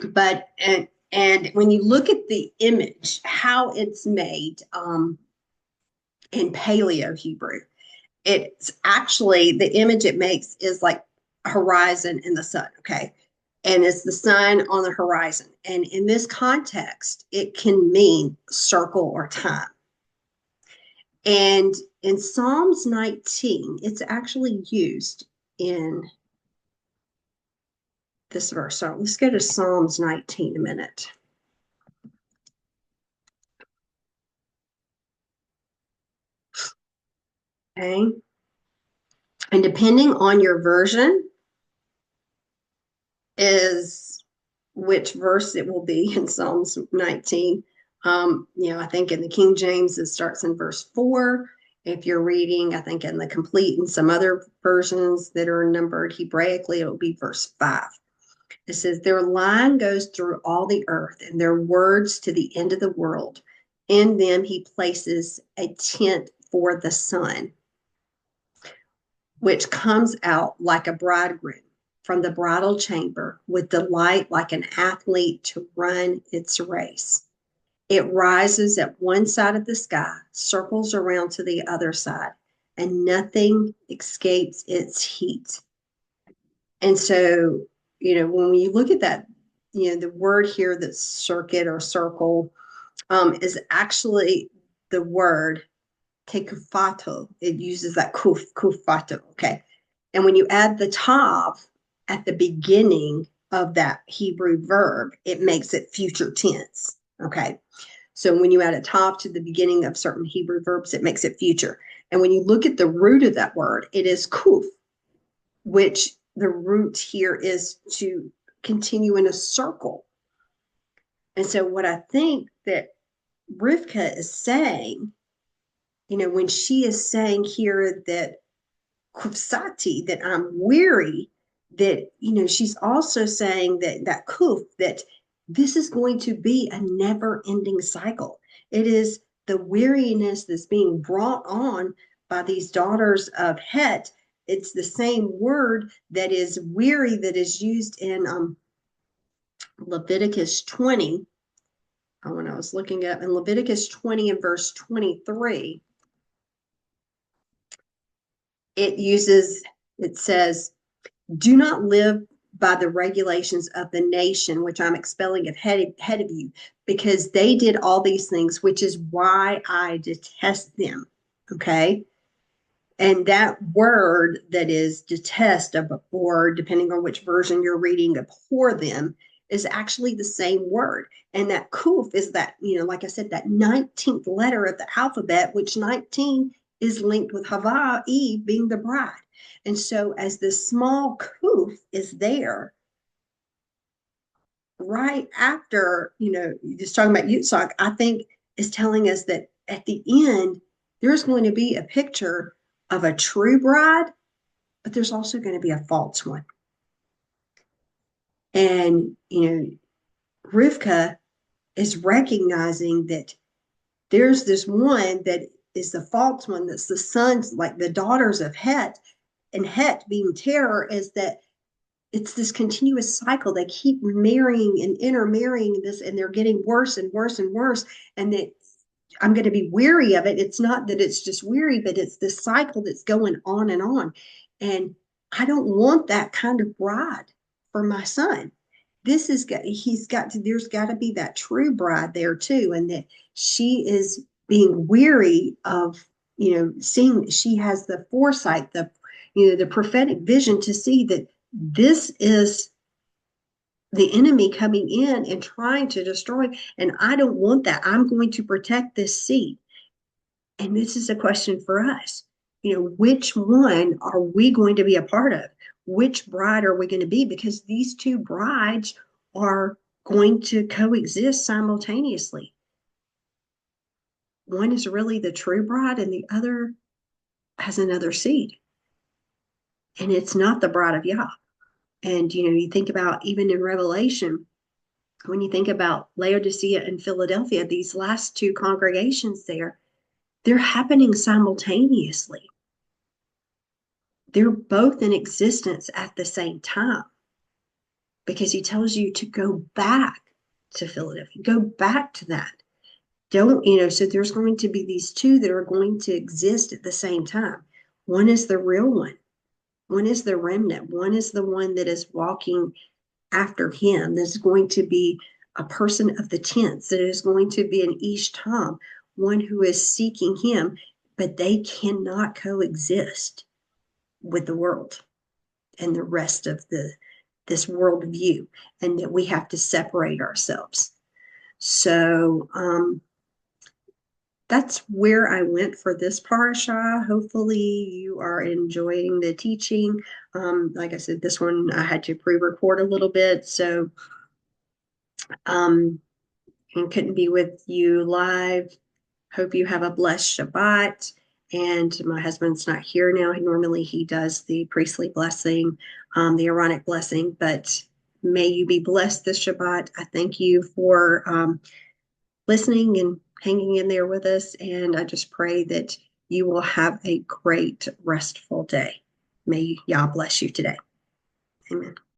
But and when you look at the image, how it's made in Paleo Hebrew, it's actually the image it makes is like horizon and the sun. Okay. And it's the sun on the horizon. And in this context, it can mean circle or time. And in Psalms 19, it's actually used in this verse. So let's go to Psalms 19 a minute. Okay. And depending on your version, is which verse it will be in Psalms 19. I think in the King James, it starts in verse 4. If you're reading, I think in the complete and some other versions that are numbered Hebraically, it will be verse 5. It says, their line goes through all the earth and their words to the end of the world. In them, he places a tent for the sun, which comes out like a bridegroom from the bridal chamber with delight like an athlete to run its race. It rises at one side of the sky, circles around to the other side, and nothing escapes its heat. And so, when you look at that, the word here that's circuit or circle is actually the word kekufato. It uses that kufato. Okay. And when you add the tav at the beginning of that Hebrew verb, it makes it future tense. Okay. So when you add a tav to the beginning of certain Hebrew verbs, it makes it future. And when you look at the root of that word, it is kuf, which the root here is to continue in a circle. And so what I think that Rivka is saying, when she is saying here that kufsati, that I'm weary, that, she's also saying that kuf, that this is going to be a never ending cycle. It is the weariness that's being brought on by these daughters of Het. It's the same word that is weary that is used in Leviticus 20. When I was looking up in Leviticus 20 and verse 23, it says, do not live by the regulations of the nation which I'm expelling ahead of you, because they did all these things, which is why I detest them. Okay. And that word that is detest, or depending on which version you're reading, abhor them, is actually the same word. And that kuf is that, like I said, that 19th letter of the alphabet, which 19 is linked with Hava, Eve being the bride. And so as this small kuf is there, right after, just talking about Yitzhak, I think is telling us that at the end, there's going to be a picture of a true bride, but there's also going to be a false one. And, Rivka is recognizing that there's this one that is the false one, that's the sons, like the daughters of Het, and Het being terror, is that it's this continuous cycle. They keep marrying and intermarrying this, and they're getting worse and worse and worse. And that I'm going to be weary of it. It's not that it's just weary, but it's this cycle that's going on and on. And I don't want that kind of bride for my son. There's got to be that true bride there too. And that she is being weary of, seeing, she has the foresight, the prophetic vision to see that this is the enemy coming in and trying to destroy. And I don't want that. I'm going to protect this seed. And this is a question for us. Which one are we going to be a part of? Which bride are we going to be? Because these two brides are going to coexist simultaneously. One is really the true bride, and the other has another seed. And it's not the bride of Yah. And, you think about even in Revelation, when you think about Laodicea and Philadelphia, these last two congregations there, they're happening simultaneously. They're both in existence at the same time, because he tells you to go back to Philadelphia, go back to that. Don't, so there's going to be these two that are going to exist at the same time. One is the real one. One is the remnant. One is the one that is walking after him. There's going to be a person of the tents. That is going to be an Ish Tam, one who is seeking him, but they cannot coexist with the world and the rest of this worldview, and that we have to separate ourselves. So that's where I went for this parsha. Hopefully you are enjoying the teaching. Like I said, this one I had to pre-record a little bit, so and couldn't be with you live. Hope you have a blessed Shabbat. And my husband's not here now. Normally he does the priestly blessing, the Aaronic blessing, but may you be blessed this Shabbat. I thank you for listening and hanging in there with us. And I just pray that you will have a great, restful day. May Yah bless you today. Amen.